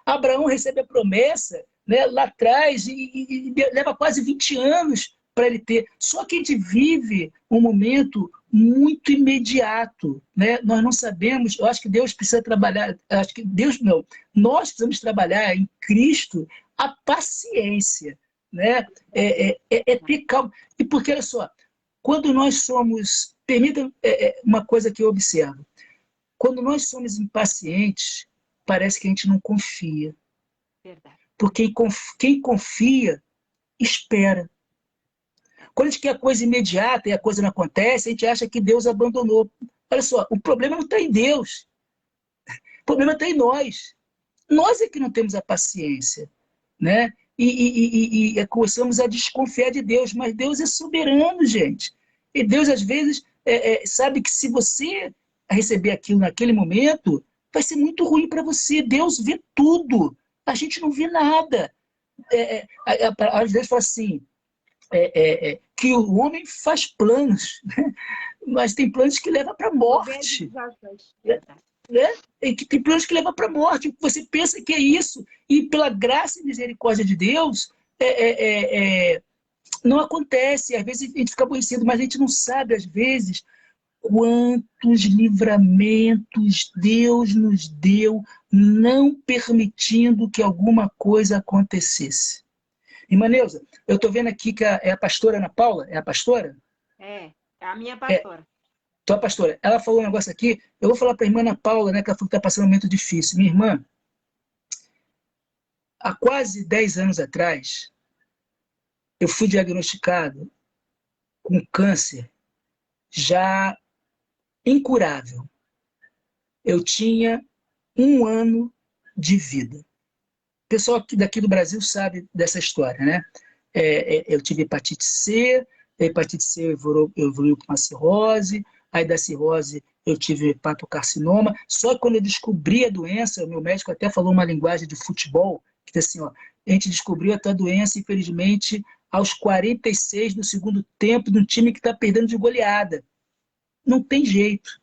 Abraão recebe a promessa, né, lá atrás e leva quase 20 anos para ele ter. Só que a gente vive um momento muito imediato, né? Nós não sabemos, eu acho que Deus precisa trabalhar, acho que Deus não, nós precisamos trabalhar em Cristo a paciência, né? Ter calma. E porque, olha só, quando nós somos, permita uma coisa que eu observo, quando nós somos impacientes, parece que a gente não confia. Verdade. Porque quem confia, espera. Quando a gente quer coisa imediata e a coisa não acontece, a gente acha que Deus abandonou. Olha só, o problema não está em Deus. O problema está em nós. Nós é que não temos a paciência, né? E começamos a desconfiar de Deus, mas Deus é soberano, gente. E Deus, às vezes, sabe que se você receber aquilo naquele momento, vai ser muito ruim para você. Deus vê tudo. A gente não vê nada. Às vezes fala assim, que o homem faz planos, né? Mas tem planos que levam para a morte. Né? E que tem planos que levam para a morte. Você pensa que é isso, e pela graça e misericórdia de Deus, não acontece. Às vezes a gente fica aborrecido, mas a gente não sabe, às vezes, quantos livramentos Deus nos deu, não permitindo que alguma coisa acontecesse. Irmã Neuza, eu estou vendo aqui que é a pastora Ana Paula, é a pastora? É a minha pastora. Tua pastora, ela falou um negócio aqui, eu vou falar para a irmã Ana Paula, né, que ela falou que está passando um momento difícil. Minha irmã, há quase 10 anos atrás, eu fui diagnosticado com câncer já incurável. Eu tinha 1 ano de vida. O pessoal daqui do Brasil sabe dessa história, né? Eu tive hepatite C, a hepatite C evoluiu para uma cirrose, aí da cirrose eu tive hepatocarcinoma. Só que quando eu descobri a doença, o meu médico até falou uma linguagem de futebol, que assim, ó, a gente descobriu a tua doença, infelizmente, aos 46 do segundo tempo, de um time que está perdendo de goleada. Não tem jeito.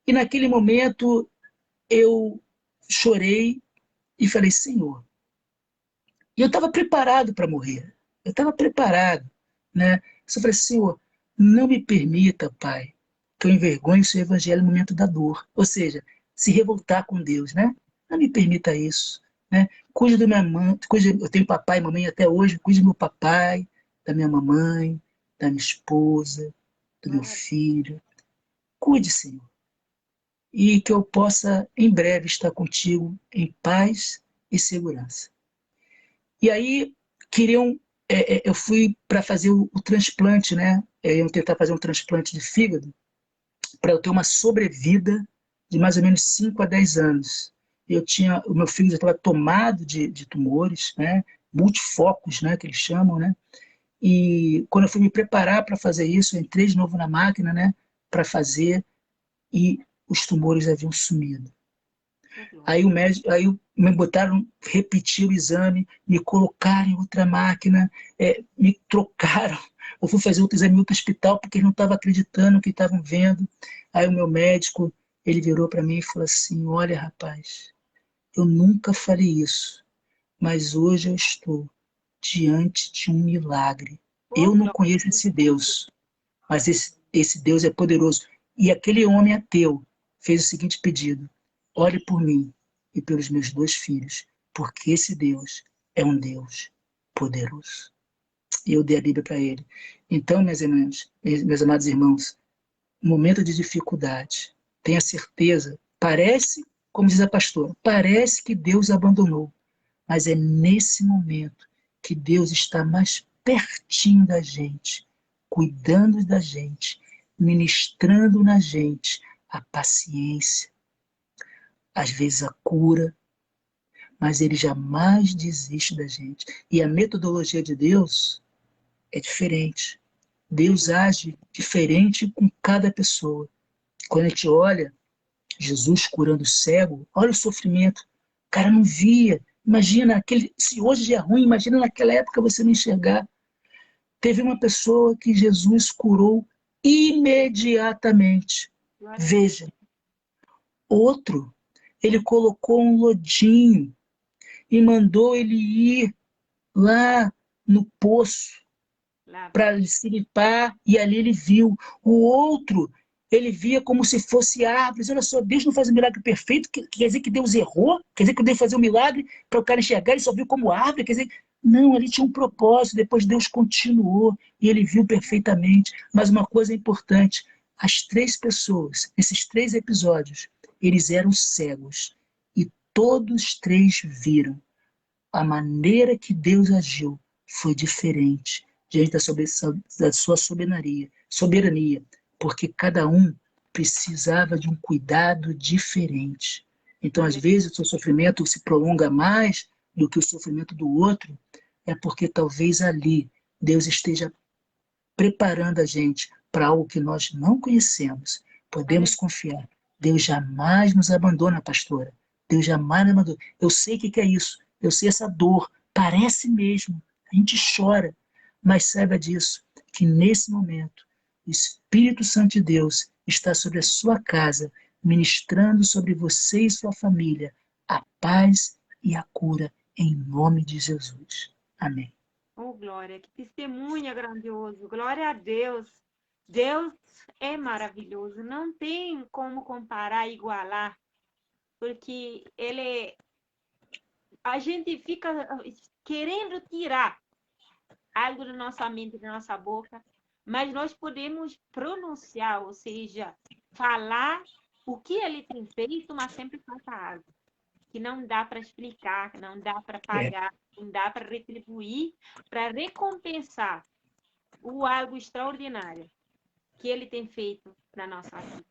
E naquele momento eu chorei e falei, Senhor. E eu estava preparado para morrer. Eu estava preparado, né? Eu falei, Senhor, não me permita, Pai, que eu envergonhe o seu evangelho no momento da dor. Ou seja, se revoltar com Deus, né? Não me permita isso, né? Cuide da minha mãe, eu tenho papai e mamãe até hoje, cuide do meu papai, da minha mamãe, da minha esposa, do meu filho. Cuide, Senhor. E que eu possa, em breve, estar contigo em paz e segurança. E aí, eu fui para fazer o transplante, né? Iam tentar fazer um transplante de fígado para eu ter uma sobrevida de mais ou menos 5 a 10 anos. O meu fígado estava tomado de tumores, né? Multifocos, né? Que eles chamam, né? E quando eu fui me preparar para fazer isso, eu entrei de novo na máquina, né? Para fazer, e os tumores haviam sumido. Aí me botaram, repetir o exame, me colocaram em outra máquina, me trocaram. Eu fui fazer outro exame em outro hospital porque eles não estavam acreditando no que estavam vendo. Aí o meu médico, ele virou para mim e falou assim, olha, rapaz, eu nunca falei isso, mas hoje eu estou diante de um milagre. Eu não conheço esse Deus, mas esse Deus é poderoso. E aquele homem ateu fez o seguinte pedido, ore por mim e pelos meus 2 filhos, porque esse Deus é um Deus poderoso. E eu dei a Bíblia para ele. Então, meus amados irmãos, momento de dificuldade, tenha certeza, parece, como diz a pastora, parece que Deus abandonou, mas é nesse momento que Deus está mais pertinho da gente, cuidando da gente, ministrando na gente a paciência, às vezes a cura, mas Ele jamais desiste da gente. E a metodologia de Deus é diferente. Deus age diferente com cada pessoa. Quando a gente olha Jesus curando o cego, olha o sofrimento. O cara não via. Imagina, se hoje já é ruim, imagina naquela época você não enxergar. Teve uma pessoa que Jesus curou imediatamente. Veja. Outro, ele colocou um lodinho e mandou ele ir lá no poço para se limpar, e ali ele viu. O outro, ele via como se fosse árvores. Olha só, Deus não faz um milagre perfeito, quer dizer que Deus errou? Quer dizer que Deus fazer um milagre para o cara enxergar, ele só viu como árvore? Quer dizer, não, ali tinha um propósito, depois Deus continuou, e ele viu perfeitamente. Mas uma coisa importante, as 3 pessoas, esses 3 episódios, eles eram cegos, e todos 3 viram. A maneira que Deus agiu foi diferente diante da sua soberania, porque cada um precisava de um cuidado diferente. Então, às vezes, o seu sofrimento se prolonga mais do que o sofrimento do outro, é porque talvez ali Deus esteja preparando a gente para algo que nós não conhecemos. Podemos confiar. Deus jamais nos abandona, pastora. Deus jamais nos abandona. Eu sei o que é isso. Eu sei essa dor. Parece mesmo. A gente chora. Mas saiba disso, que nesse momento, o Espírito Santo de Deus está sobre a sua casa, ministrando sobre você e sua família a paz e a cura em nome de Jesus. Amém. Oh, glória, que testemunha grandioso. Glória a Deus. Deus é maravilhoso. Não tem como comparar, igualar, porque a gente fica querendo tirar algo da nossa mente, da nossa boca, mas nós podemos pronunciar, ou seja, falar o que ele tem feito, mas sempre falta algo que não dá para explicar, que não dá para pagar, não dá para retribuir, para recompensar o algo extraordinário que ele tem feito na nossa vida.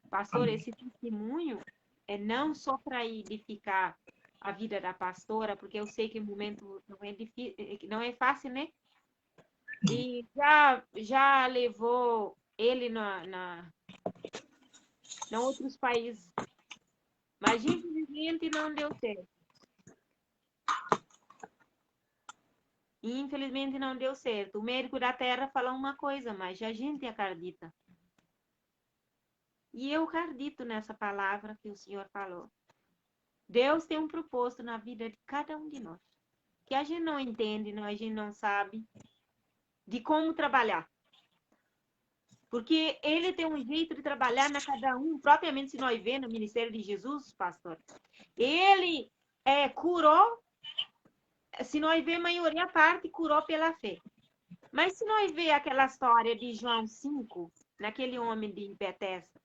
Pastor, esse testemunho é não só para edificar a vida da pastora, porque eu sei que o momento não é fácil, né? E já levou ele em outros países. Mas, infelizmente, não deu certo. Infelizmente, não deu certo. O médico da terra falou uma coisa, mas a gente acredita. E eu acredito nessa palavra que o Senhor falou. Deus tem um propósito na vida de cada um de nós, que a gente não entende, a gente não sabe de como trabalhar. Porque ele tem um jeito de trabalhar na cada um, propriamente se nós vemos no ministério de Jesus, pastor. Ele curou, se nós vemos a maioria parte, curou pela fé. Mas se nós vemos aquela história de João 5, naquele homem de Betesda,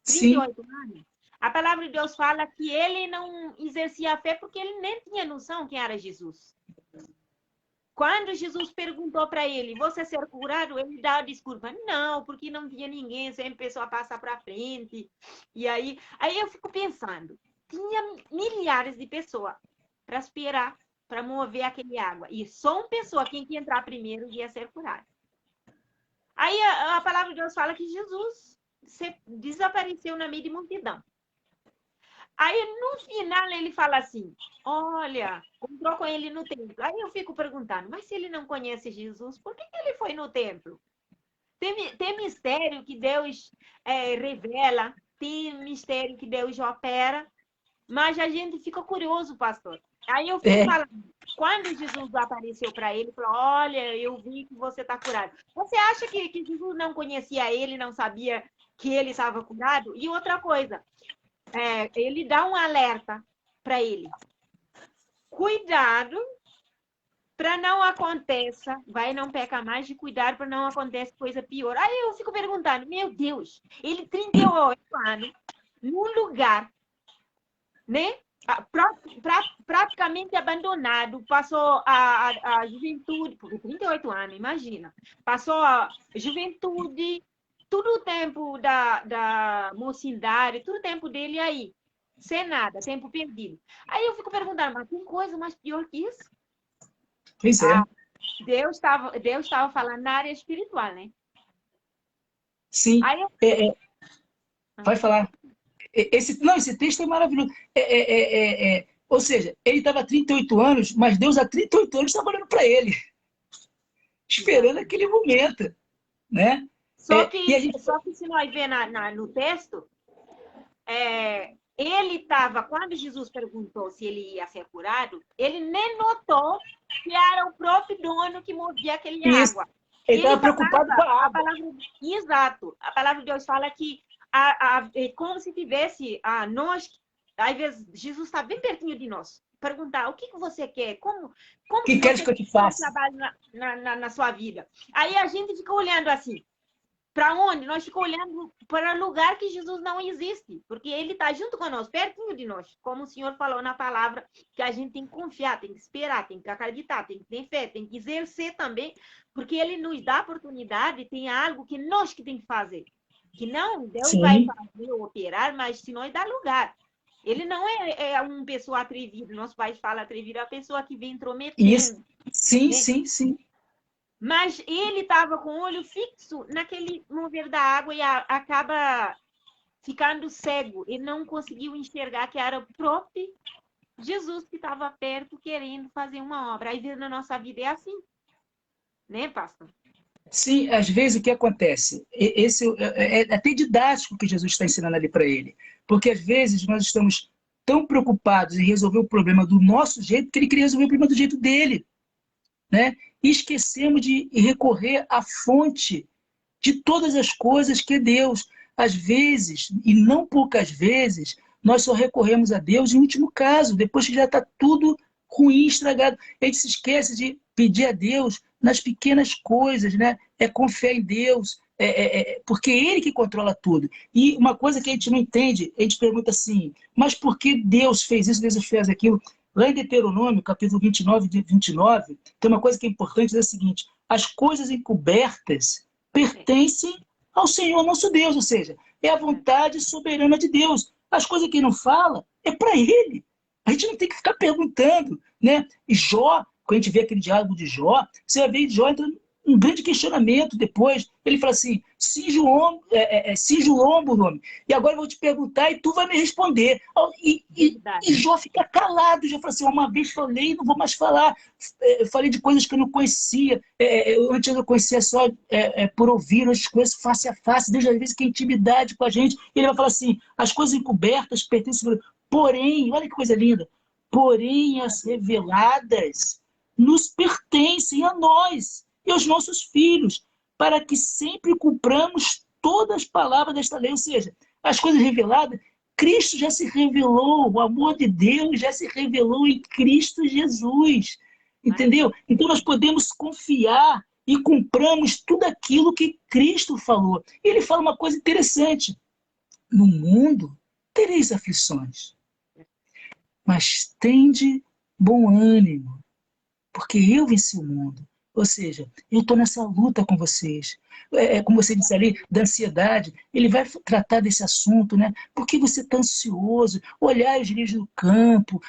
38 anos, a palavra de Deus fala que ele não exercia a fé porque ele nem tinha noção quem era Jesus. Quando Jesus perguntou para ele, você ser curado? Ele dá a desculpa. Não, porque não tinha ninguém, sempre a pessoa passa para frente. E aí eu fico pensando, tinha milhares de pessoas para esperar, para mover aquele água. E só uma pessoa, quem que entrar primeiro, ia ser curado. Aí a palavra de Deus fala que Jesus desapareceu na meio de multidão. Aí, no final, ele fala assim, olha, encontrou com ele no templo. Aí eu fico perguntando, mas se ele não conhece Jesus, por que ele foi no templo? Tem mistério que Deus revela, tem mistério que Deus opera, mas a gente fica curioso, pastor. Aí eu fico falando, quando Jesus apareceu para ele, falou, olha, eu vi que você está curado. Você acha que Jesus não conhecia ele, não sabia que ele estava curado? E outra coisa, ele dá um alerta para ele. Cuidado para não aconteça, vai não peca mais de cuidado para não aconteça coisa pior. Aí eu fico perguntando, meu Deus, ele 38 anos, num lugar, né? praticamente abandonado, passou a juventude, porque 38 anos, imagina, passou a juventude, todo o tempo da mocidade, todo o tempo dele aí, sem nada, tempo perdido. Aí eu fico perguntando, mas tem coisa mais pior que isso? Pois é. Deus estava falando na área espiritual, né? Sim. Aí eu... Vai falar. Esse texto é maravilhoso. Ou seja, ele estava há 38 anos, mas Deus há 38 anos estava olhando para ele, esperando aquele momento, né? Só que se nós ver no texto, ele estava, quando Jesus perguntou se ele ia ser curado, ele nem notou que era o próprio dono que movia aquele água. Ele estava preocupado com a água. Exato. A palavra de Deus fala que é como se tivesse nós, às vezes Jesus está bem pertinho de nós, perguntar o que você quer, como que queres que eu te faça? Trabalho na sua vida. Aí a gente fica olhando assim, para onde? Nós ficamos olhando para lugar que Jesus não existe, porque ele está junto conosco, pertinho de nós, como o Senhor falou na palavra, que a gente tem que confiar, tem que esperar, tem que acreditar, tem que ter fé, tem que exercer também, porque ele nos dá oportunidade, tem algo que nós que tem que fazer. Que não, Deus vai fazer, operar, mas se nós dá lugar. Ele não é uma pessoa atrevida. Nosso pai fala atrevida, é a pessoa que vem intrometendo. Isso. Sim, né? Sim. Mas ele estava com o olho fixo naquele mover da água e acaba ficando cego. Ele não conseguiu enxergar que era o próprio Jesus que estava perto querendo fazer uma obra. Aí na nossa vida é assim. Né, pastor? Sim, às vezes o que acontece? Esse é até didático que Jesus está ensinando ali para ele. Porque às vezes nós estamos tão preocupados em resolver o problema do nosso jeito que ele queria resolver o problema do jeito dele. Né? E esquecemos de recorrer à fonte de todas as coisas que é Deus. Às vezes, e não poucas vezes, nós só recorremos a Deus em último caso, depois que já está tudo ruim, estragado. A gente se esquece de pedir a Deus nas pequenas coisas, né? Confiar em Deus, porque é Ele que controla tudo. E uma coisa que a gente não entende, a gente pergunta assim, mas por que Deus fez isso, Deus fez aquilo? Lá em Deuteronômio, capítulo 29, tem uma coisa que é importante, é a seguinte, as coisas encobertas pertencem ao Senhor nosso Deus, ou seja, é a vontade soberana de Deus. As coisas que Ele não fala, é para Ele. A gente não tem que ficar perguntando, né? E Jó, quando a gente vê aquele diálogo de Jó, você vai ver Jó entrando um grande questionamento depois. Ele fala assim, cinge o lombo, homem. E agora eu vou te perguntar e tu vai me responder. E Jó fica calado. Jó fala assim, uma vez falei, não vou mais falar. Falei de coisas que eu não conhecia. Antes eu conhecia só por ouvir, hoje conheço face a face. Deus às vezes quer intimidade com a gente. E ele vai falar assim, as coisas encobertas pertencem... Porém, olha que coisa linda. Porém, as reveladas nos pertencem a nós e aos nossos filhos, para que sempre cumpramos todas as palavras desta lei. Ou seja, as coisas reveladas, Cristo já se revelou, o amor de Deus já se revelou em Cristo Jesus. Entendeu? Então nós podemos confiar e cumpramos tudo aquilo que Cristo falou. E ele fala uma coisa interessante. No mundo tereis aflições, mas tende bom ânimo, porque eu venci o mundo. Ou seja, eu estou nessa luta com vocês. Como você disse ali, da ansiedade, ele vai tratar desse assunto, né? Por que você está ansioso? Olhar os lírios do campo,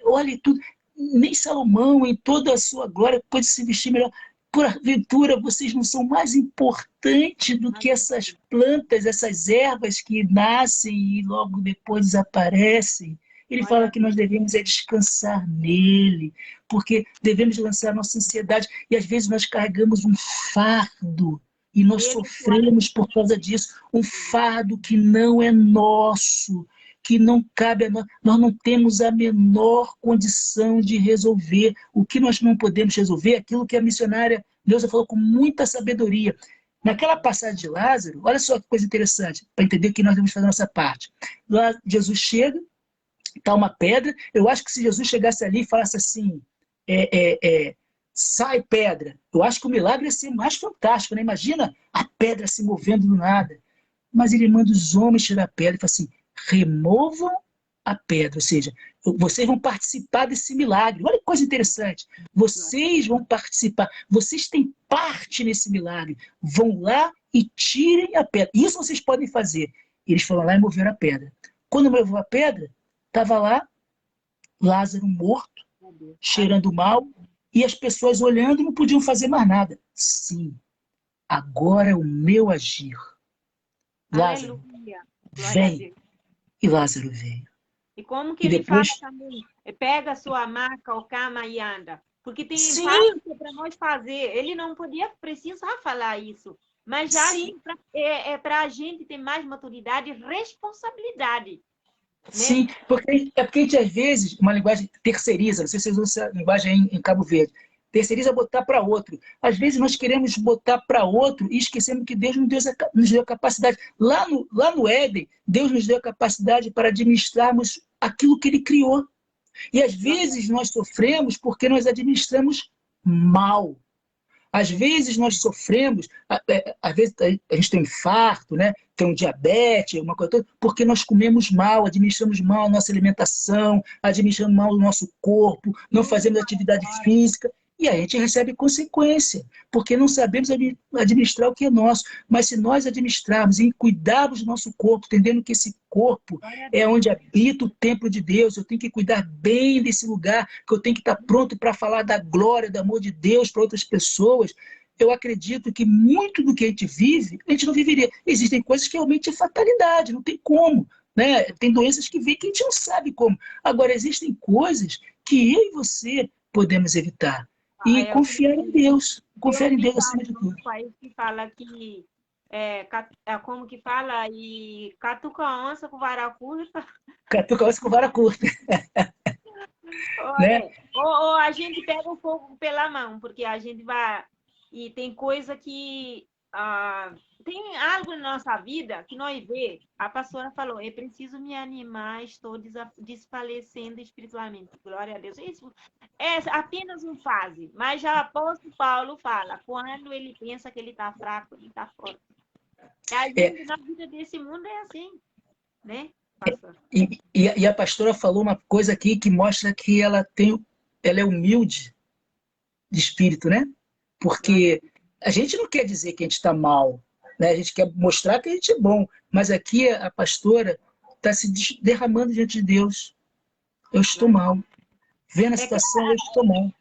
olhe tudo. Nem Salomão, em toda a sua glória, pôde se vestir melhor. Porventura, vocês não são mais importantes do que essas plantas, essas ervas que nascem e logo depois desaparecem. Ele fala que nós devemos descansar nele, porque devemos lançar nossa ansiedade. E às vezes nós carregamos um fardo e nós sofremos por causa disso. Um fardo que não é nosso, que não cabe a nós. Nós não temos a menor condição de resolver. O que nós não podemos resolver é aquilo que a missionária Neuza falou com muita sabedoria. Naquela passagem de Lázaro, olha só que coisa interessante, para entender que nós devemos fazer a nossa parte. Lá, Jesus chega, está uma pedra. Eu acho que se Jesus chegasse ali e falasse assim, sai pedra, eu acho que o milagre ia ser mais fantástico, né? Imagina a pedra se movendo do nada. Mas ele manda os homens tirar a pedra e fala assim, removam a pedra. Ou seja, vocês vão participar desse milagre. Olha que coisa interessante. Vocês vão participar. Vocês têm parte nesse milagre. Vão lá e tirem a pedra. Isso vocês podem fazer. Eles foram lá e moveram a pedra. Quando moveu a pedra, estava lá Lázaro morto, cheirando mal, e as pessoas olhando e não podiam fazer mais nada. Sim, agora é o meu agir. Lázaro, Aleluia. vem. E Lázaro veio. E como que E ele depois... fala também? Pega a sua maca ou cama e anda. Porque tem Sim. parte para nós fazer. Ele não podia precisar falar isso. Mas já para a gente ter mais maturidade e responsabilidade. Né? Sim, porque a gente, às vezes, uma linguagem terceiriza, não sei se vocês usam essa linguagem em Cabo Verde, terceiriza botar para outro. Às vezes nós queremos botar para outro e esquecemos que Deus nos deu a capacidade. Lá no Éden, Deus nos deu a capacidade para administrarmos aquilo que Ele criou. E às vezes nós sofremos porque nós administramos mal. Às vezes nós sofremos, às vezes a gente tem um infarto, né? Tem um diabetes, uma coisa toda, porque nós comemos mal, administramos mal a nossa alimentação, administramos mal o nosso corpo, não fazemos atividade física, e a gente recebe consequência, porque não sabemos administrar o que é nosso. Mas se nós administrarmos e cuidarmos do nosso corpo, entendendo que esse corpo é onde habita o templo de Deus, eu tenho que cuidar bem desse lugar, que eu tenho que estar pronto para falar da glória, do amor de Deus para outras pessoas, eu acredito que muito do que a gente vive, a gente não viveria. Existem coisas que realmente é fatalidade, não tem como. Né? Tem doenças que vêm que a gente não sabe como. Agora, existem coisas que eu e você podemos evitar. E confiar em Deus. Confiar em Deus acima de tudo. Um país que fala que como que fala? E catuca a onça com vara curta. Catuca a onça com vara curta. Né? Ou a gente pega o fogo pela mão, porque a gente vai... E tem coisa que... tem algo na nossa vida que nós vê. A pastora falou, é preciso me animar, estou desfalecendo espiritualmente. Glória a Deus. Isso é apenas uma fase. Mas já o apóstolo Paulo fala, quando ele pensa que ele está fraco, ele está forte. A gente, na vida desse mundo é assim, né, pastor? E a pastora falou uma coisa aqui que mostra que ela é humilde de espírito, né? Porque a gente não quer dizer que a gente está mal, né? A gente quer mostrar que a gente é bom, mas aqui a pastora está se derramando diante de Deus. Eu estou mal. Vendo a situação, eu estou mal.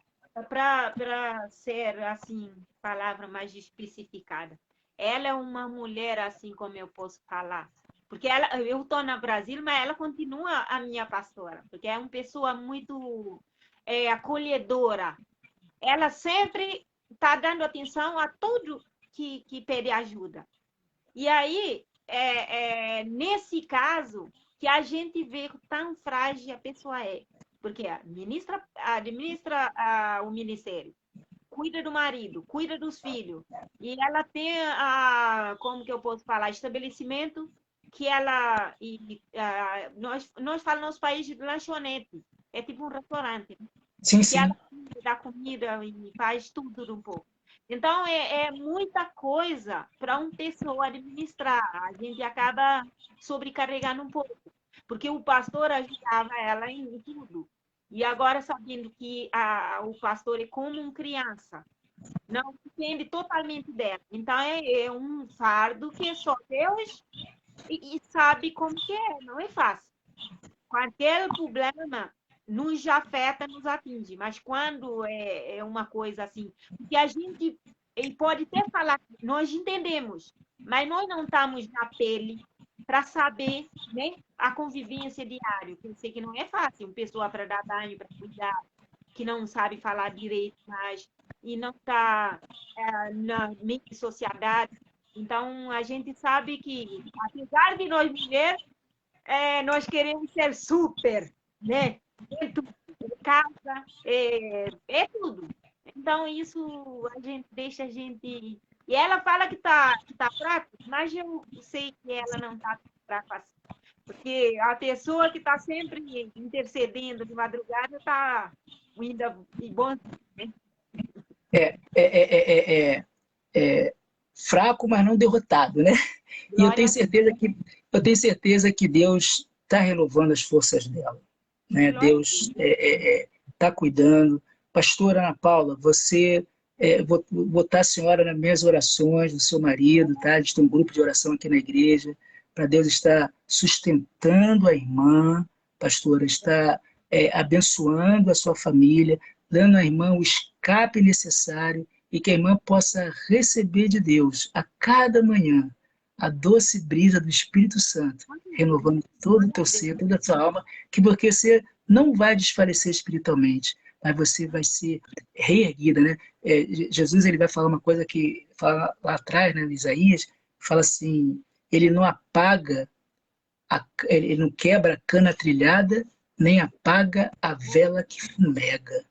Para ser, assim, palavra mais especificada, ela é uma mulher, assim como eu posso falar, porque eu estou no Brasil, mas ela continua a minha pastora, porque é uma pessoa muito acolhedora. Ela sempre está dando atenção a tudo que pede ajuda. E aí, nesse caso, que a gente vê tão frágil a pessoa é. Porque administra o ministério, cuida do marido, cuida dos filhos. E ela tem, como que eu posso falar, estabelecimento que ela... nós falamos nos países de lanchonete. É tipo um restaurante. Sim, que ela dá comida e faz tudo um pouco. Então, é muita coisa para uma pessoa administrar. A gente acaba sobrecarregando um pouco. Porque o pastor ajudava ela em tudo. E agora, sabendo que o pastor é como uma criança, não depende totalmente dela. Então, é um fardo que só Deus e sabe como que é. Não é fácil. Qualquer problema nos afeta, nos atinge. Mas quando é uma coisa assim, que a gente pode até falar, nós entendemos, mas nós não estamos na pele para saber, né, a convivência diária. Eu sei que não é fácil, uma pessoa para dar banho, para cuidar, que não sabe falar direito, mas e não está na meio de sociedade. Então, a gente sabe que, apesar de nós mulheres, nós queremos ser super, né? Casa, é tudo. Então, isso deixa a gente... E ela fala que tá fraca, mas eu sei que ela não está fraca assim. Porque a pessoa que está sempre intercedendo de madrugada está ainda bom. Né? Fraco, mas não derrotado, né? E eu tenho certeza que Deus está renovando as forças dela, né? Deus está cuidando. Pastora Ana Paula, vou botar a senhora nas minhas orações, do seu marido, tá? A gente tem um grupo de oração aqui na igreja, para Deus estar sustentando a irmã, pastora, está abençoando a sua família, dando à irmã o escape necessário e que a irmã possa receber de Deus a cada manhã a doce brisa do Espírito Santo, renovando todo o teu ser, toda a tua alma, porque você não vai desfalecer espiritualmente, mas você vai ser reerguida, né? Jesus, ele vai falar uma coisa que fala lá atrás, né, Isaías, fala assim, ele não apaga, ele não quebra a cana trilhada, nem apaga a vela que fumega,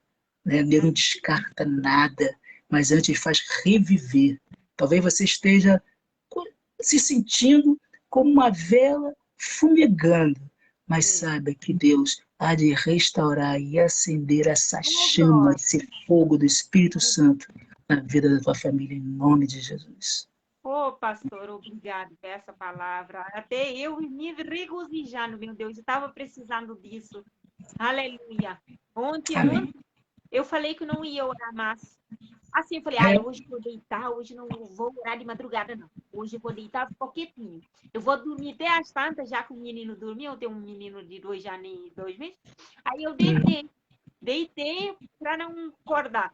né? Ele não descarta nada, mas antes faz reviver. Talvez você esteja se sentindo como uma vela fumegando, mas saiba que Deus há de restaurar e acender essa chama, esse fogo do Espírito Santo na vida da tua família, em nome de Jesus. Pastor, obrigado por essa palavra. Até eu me regozijando, meu Deus, eu estava precisando disso. Aleluia. Ontem eu falei que não ia orar mais. Assim, eu falei, hoje eu vou deitar, hoje não vou orar de madrugada, não. Hoje eu vou deitar um pouquinho. Eu vou dormir até as tantas, já que o menino dormiu. Eu tenho um menino de 2 anos e 2 meses. Aí eu deitei para não acordar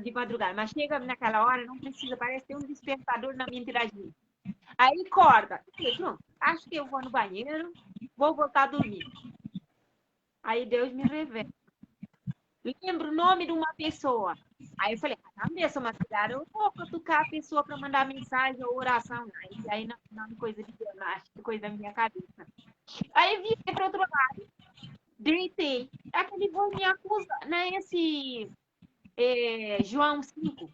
de madrugada. Mas chega naquela hora, não precisa, parece ter um despertador na minha tiragem. Aí acorda. Eu falei, pronto, acho que eu vou no banheiro, vou voltar a dormir. Aí Deus me revela. Lembro o nome de uma pessoa. Aí eu falei, mesmo, mas eu vou cutucar a pessoa para mandar mensagem ou oração. Aí não é coisa de Deus, acho que é coisa da minha cabeça. Aí eu vi para outro lado, deitei. Aquele voo me acusa, né? Esse João 5,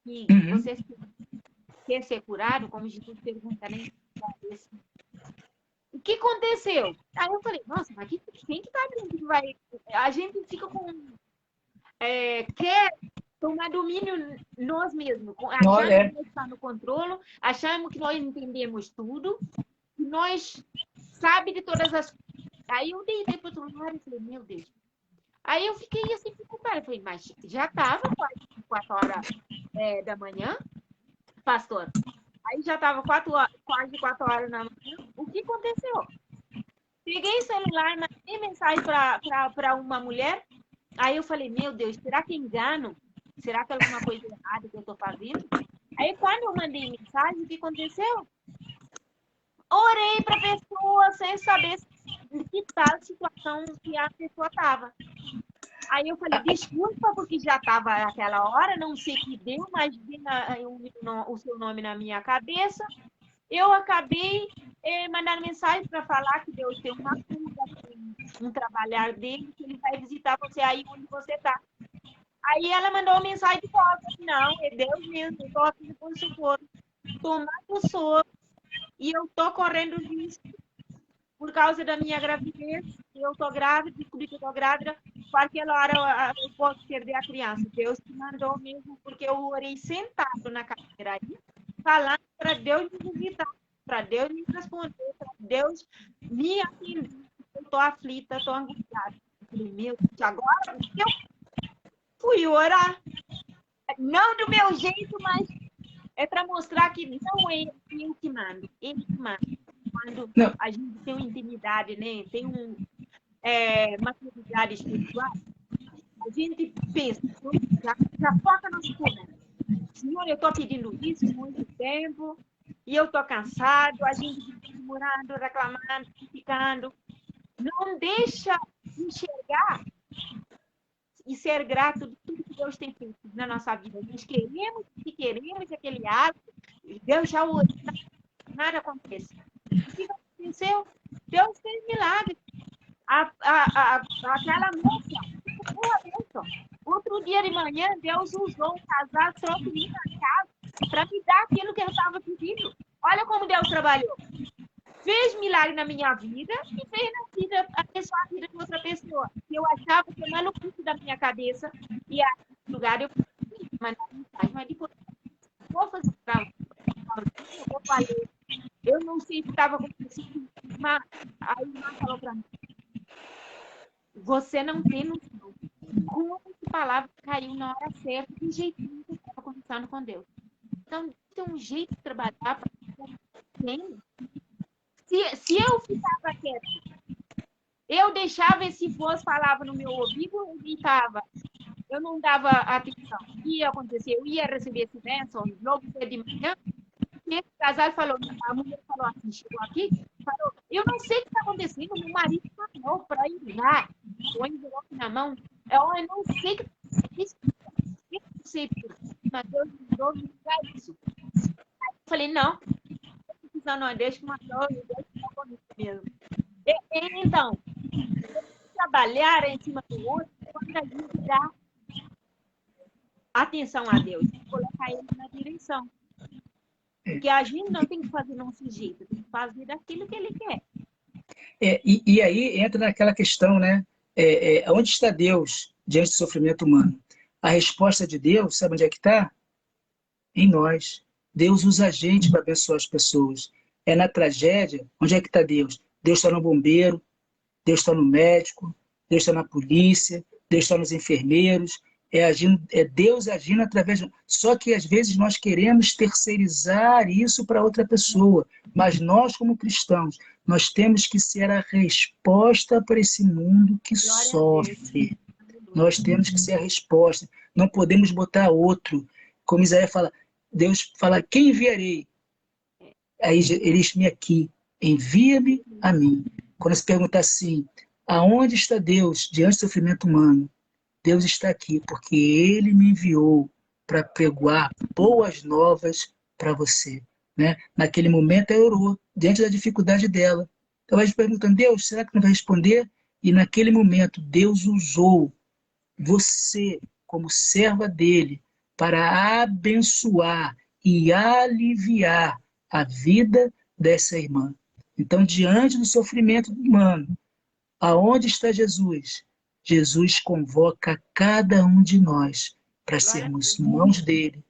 que você quer ser curado, como Jesus pergunta, né? O que aconteceu? Aí eu falei, nossa, mas quem que tá dentro que vai... A gente fica com... quer tomar domínio nós mesmos. Achamos que nós estamos no controle, achamos que nós entendemos tudo, que nós sabemos de todas as coisas. Aí eu deitei para outro lado e falei, meu Deus. Aí eu fiquei assim preocupada. Falei, mas já estava quase 4 horas da manhã, pastor. Aí já estava quase 4 horas da manhã. O que aconteceu? Peguei o celular, mandei mensagem para uma mulher. Aí eu falei, meu Deus, será que engano? Será que é alguma coisa errada que eu estou fazendo? Aí quando eu mandei mensagem, o que aconteceu? Orei para a pessoa sem saber que tal situação que a pessoa estava. Aí eu falei, desculpa, porque já estava naquela hora, não sei o que deu, mas vi o seu nome na minha cabeça. Eu acabei mandando mensagem para falar que Deus tem uma cura, um trabalhar dele, que ele vai visitar você aí onde você está. Aí ela mandou uma mensagem de volta. Não, é Deus mesmo, eu estou aqui com o socorro, tomando soro, e eu estou correndo risco por causa da minha gravidez. Eu estou grávida, descobri que eu estou grávida, qualquer hora eu posso perder a criança. Deus me mandou mesmo, porque eu orei sentado na cadeira aí, falando para Deus me visitar, para Deus me responder, para Deus me atender. Eu estou aflita, estou angustiada. Eu falei, meu Deus, agora eu fui orar. Não do meu jeito, mas é para mostrar que não é eu que mando, ele que manda. Quando a gente tem uma intimidade, né? Tem uma atividade espiritual, a gente pensa, já foca nas coisas. Senhor, eu estou pedindo isso há muito tempo, e eu estou cansado, a gente fica murmurando, reclamando, criticando. Não deixa enxergar e ser grato de tudo que Deus tem feito na nossa vida. Nós queremos aquele ato, Deus já orou, nada acontece. O que aconteceu? Deus fez milagre. Aquela moça, outro dia de manhã, Deus usou um casal trouxe minha casa para me dar aquilo que eu estava pedindo. Olha como Deus trabalhou. Fez milagre na minha vida e fez na vida, abençoar a vida de outra pessoa. Eu achava que eu maluquice da minha cabeça e a lugar eu mandava mensagem, mas depois vou fazer para eu falei, eu não sei se estava acontecendo a irmã falou para mim, você não tem noção como essa palavra caiu na hora certa, do jeitinho que eu estava conversando com Deus. Então, tem um jeito de trabalhar para quem? Se eu ficava quieta, eu deixava esse voz falava no meu ouvido, eu gritava, eu não dava atenção. O que ia acontecer? Eu ia receber esse bênção logo de manhã. E esse casal falou, a mulher falou assim, chegou aqui, falou, eu não sei o que está acontecendo, meu marido falou para ir lá, o envelope na mão, eu não sei o que está acontecendo, eu não sei, mas Deus me mandou me ligar isso. Aí eu falei, não, não, deixa que mandou, deixa que está comigo mesmo. Então, trabalhar em cima do outro quando a gente dá atenção a Deus, colocar ele na direção. Porque a gente não tem que fazer nosso jeito, tem que fazer daquilo que ele quer. E aí entra naquela questão, né? Onde está Deus diante do sofrimento humano? A resposta de Deus, sabe onde é que está? Em nós. Deus usa a gente para abençoar as pessoas. É na tragédia, onde é que está Deus? Deus está no bombeiro, Deus está no médico, Deus está na polícia, Deus está nos enfermeiros, Deus agindo através de... Só que às vezes nós queremos terceirizar isso para outra pessoa, mas nós como cristãos, nós temos que ser a resposta para esse mundo que sofre. Nós temos que ser a resposta, não podemos botar outro. Como Isaías fala, Deus fala, quem enviarei? Aí eis-me aqui, envia-me a mim. Quando se pergunta assim, aonde está Deus diante do sofrimento humano? Deus está aqui porque Ele me enviou para pregoar boas novas para você. Né? Naquele momento ela orou, diante da dificuldade dela. Então a gente perguntando, Deus, será que não vai responder? E naquele momento Deus usou você como serva dele para abençoar e aliviar a vida dessa irmã. Então, diante do sofrimento humano, aonde está Jesus? Jesus convoca cada um de nós para sermos mãos dele,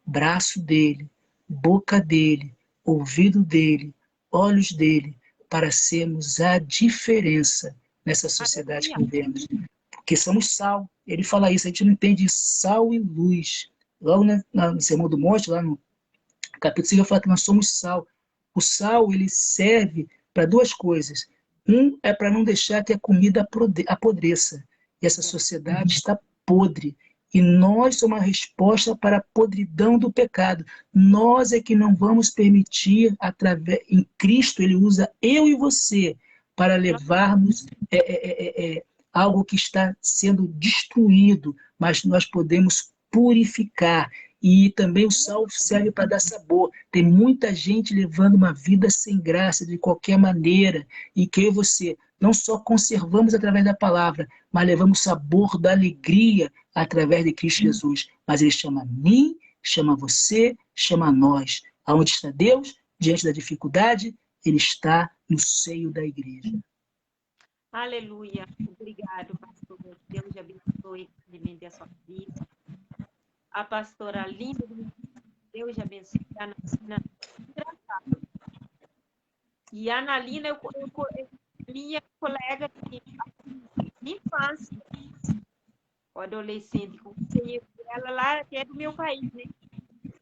braço dele, boca dele, ouvido dele, olhos dele, para sermos a diferença nessa sociedade que vivemos. Porque somos sal. Ele fala isso, a gente não entende sal e luz. Logo no Sermão do Monte, lá no capítulo 5, fala que nós somos sal. O sal, ele serve para duas coisas. Um é para não deixar que a comida apodreça. E essa sociedade está podre. E nós somos a resposta para a podridão do pecado. Nós é que não vamos permitir, em Cristo, ele usa eu e você para levarmos algo que está sendo destruído, mas nós podemos purificar. E também o sal serve para dar sabor. Tem muita gente levando uma vida sem graça, de qualquer maneira, e que eu e você não só conservamos através da palavra, mas levamos sabor da alegria através de Cristo Jesus. Mas ele chama a mim, chama você, chama a nós. Aonde está Deus? Diante da dificuldade, ele está no seio da igreja. Aleluia. Obrigado, pastor. Deus te abençoe a sua vida. A pastora linda, Deus te abençoe. A Analina, engraçado. E a Analina, minha colega de infância, adolescente, conheci ela lá, que é do meu país, né?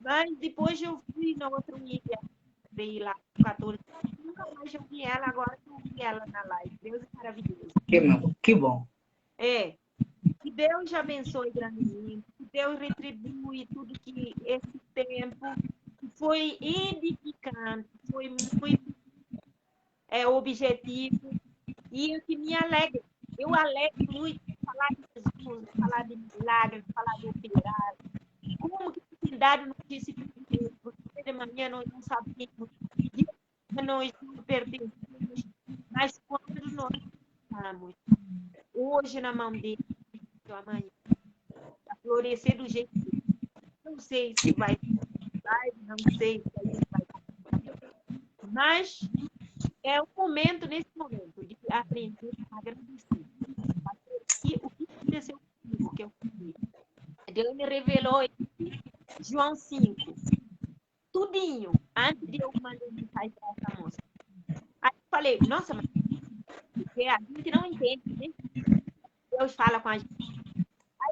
Mas depois eu fui na outra ilha, veio lá com 14 anos, nunca mais eu vi ela, agora eu vi ela na live. Deus é maravilhoso. Que bom. Que Deus te abençoe grandemente, que Deus retribui tudo que esse tempo foi edificante, foi muito objetivo, e o que me alegra, eu alegro muito falar de Jesus, falar de milagres, falar de operar, como que tem dado notícia porque de manhã nós não sabemos, de nós não pertencemos, mas quando nós estamos hoje na mão dele, amanhã, a florescer do jeito que não sei se vai, não sei se a gente vai, mas é o momento, nesse momento, de aprender a agradecer. E o que aconteceu comigo, que eu fiz? Deus me revelou em João 5, tudinho, antes de eu mandar mensagem para essa moça. Aí eu falei, nossa, mas porque a gente não entende, né? Deus fala com a gente.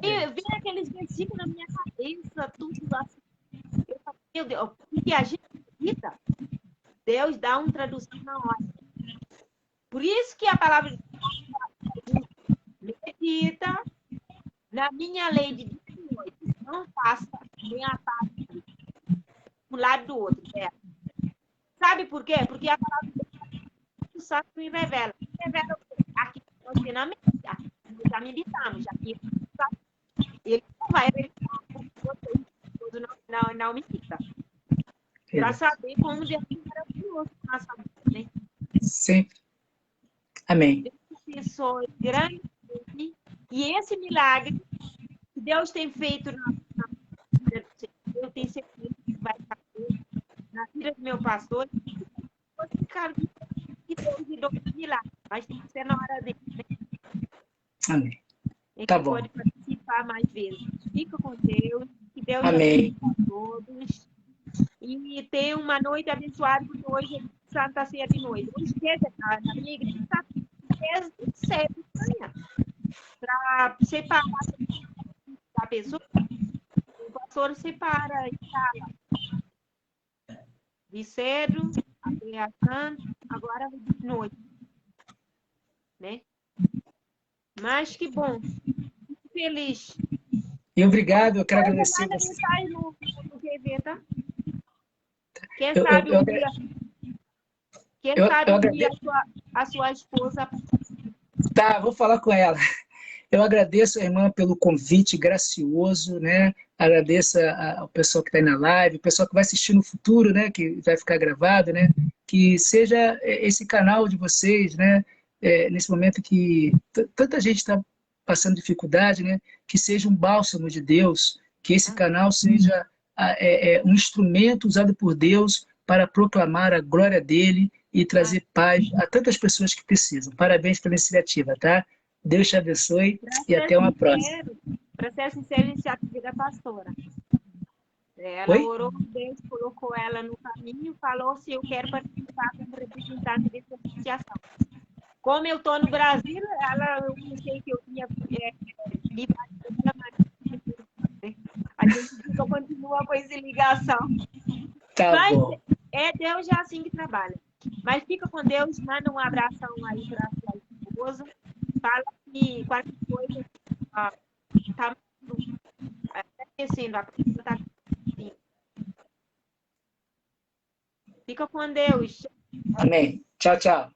Aí vem aqueles versículos na minha cabeça, tudo assim. Eu falo, meu Deus, porque a gente acredita, Deus dá uma tradução na hora. Por isso que a palavra de Deus medita na minha lei de dia e noite. Não faça nem a parte um lado do outro. Sabe por quê? Porque a palavra de Deus só me revela. Revela aqui nós temos aqui nós já meditamos, aqui ele não vai revelar vocês não medita. Para saber como Deus é maravilhoso na nossa vida, né? Sempre. Amém. Deus abençoe grandemente. E esse milagre que Deus tem feito na vida, eu tenho certeza que vai fazer na vida do meu pastor. Eu ficar que Deus me deu um milagre, mas tem que ser na hora dele, né? Amém. E Tá que bom. pode participar mais vezes. Fica com Deus, que Deus Amém. abençoe a todos. E tenha uma noite abençoada, porque hoje é Santa Ceia de noite. Hoje na minha igreja está desde cedo de manhã. Para separar a pessoa, o pastor separa e fala de cedo até a santa, agora de noite. Né? Mas que bom, fico feliz. E obrigado, eu quero agradecer Manda você. mensagem no TV, tá? Quem Eu- sabe eu- um dia, quem eu- sabe eu um dia agradeço. a sua esposa. Tá, vou falar com ela. Eu agradeço a irmã pelo convite gracioso, né? Agradeço ao pessoal que está aí na live, o pessoal que vai assistir no futuro, né? Que vai ficar gravado, né? Que seja esse canal de vocês, né? Nesse momento que tanta gente está passando dificuldade, né? Que seja um bálsamo de Deus, que esse canal seja um instrumento usado por Deus para proclamar a glória dele e trazer paz a tantas pessoas que precisam. Parabéns pela iniciativa, tá? Deus te abençoe e até uma próxima. Para ser sincero, iniciativa da pastora. Ela Oi? orou, Deus colocou ela no caminho, falou se eu quero participar como representante dessa associação. Como eu estou no Brasil, eu pensei que eu tinha a gente continua com essa ligação. Tá Mas bom. Deus é assim que trabalha. Mas fica com Deus, manda um abração aí para a sua esposa. Fala que qualquer coisa está acontecendo. A pessoa tá... Fica com Deus. Amém. Tchau, tchau.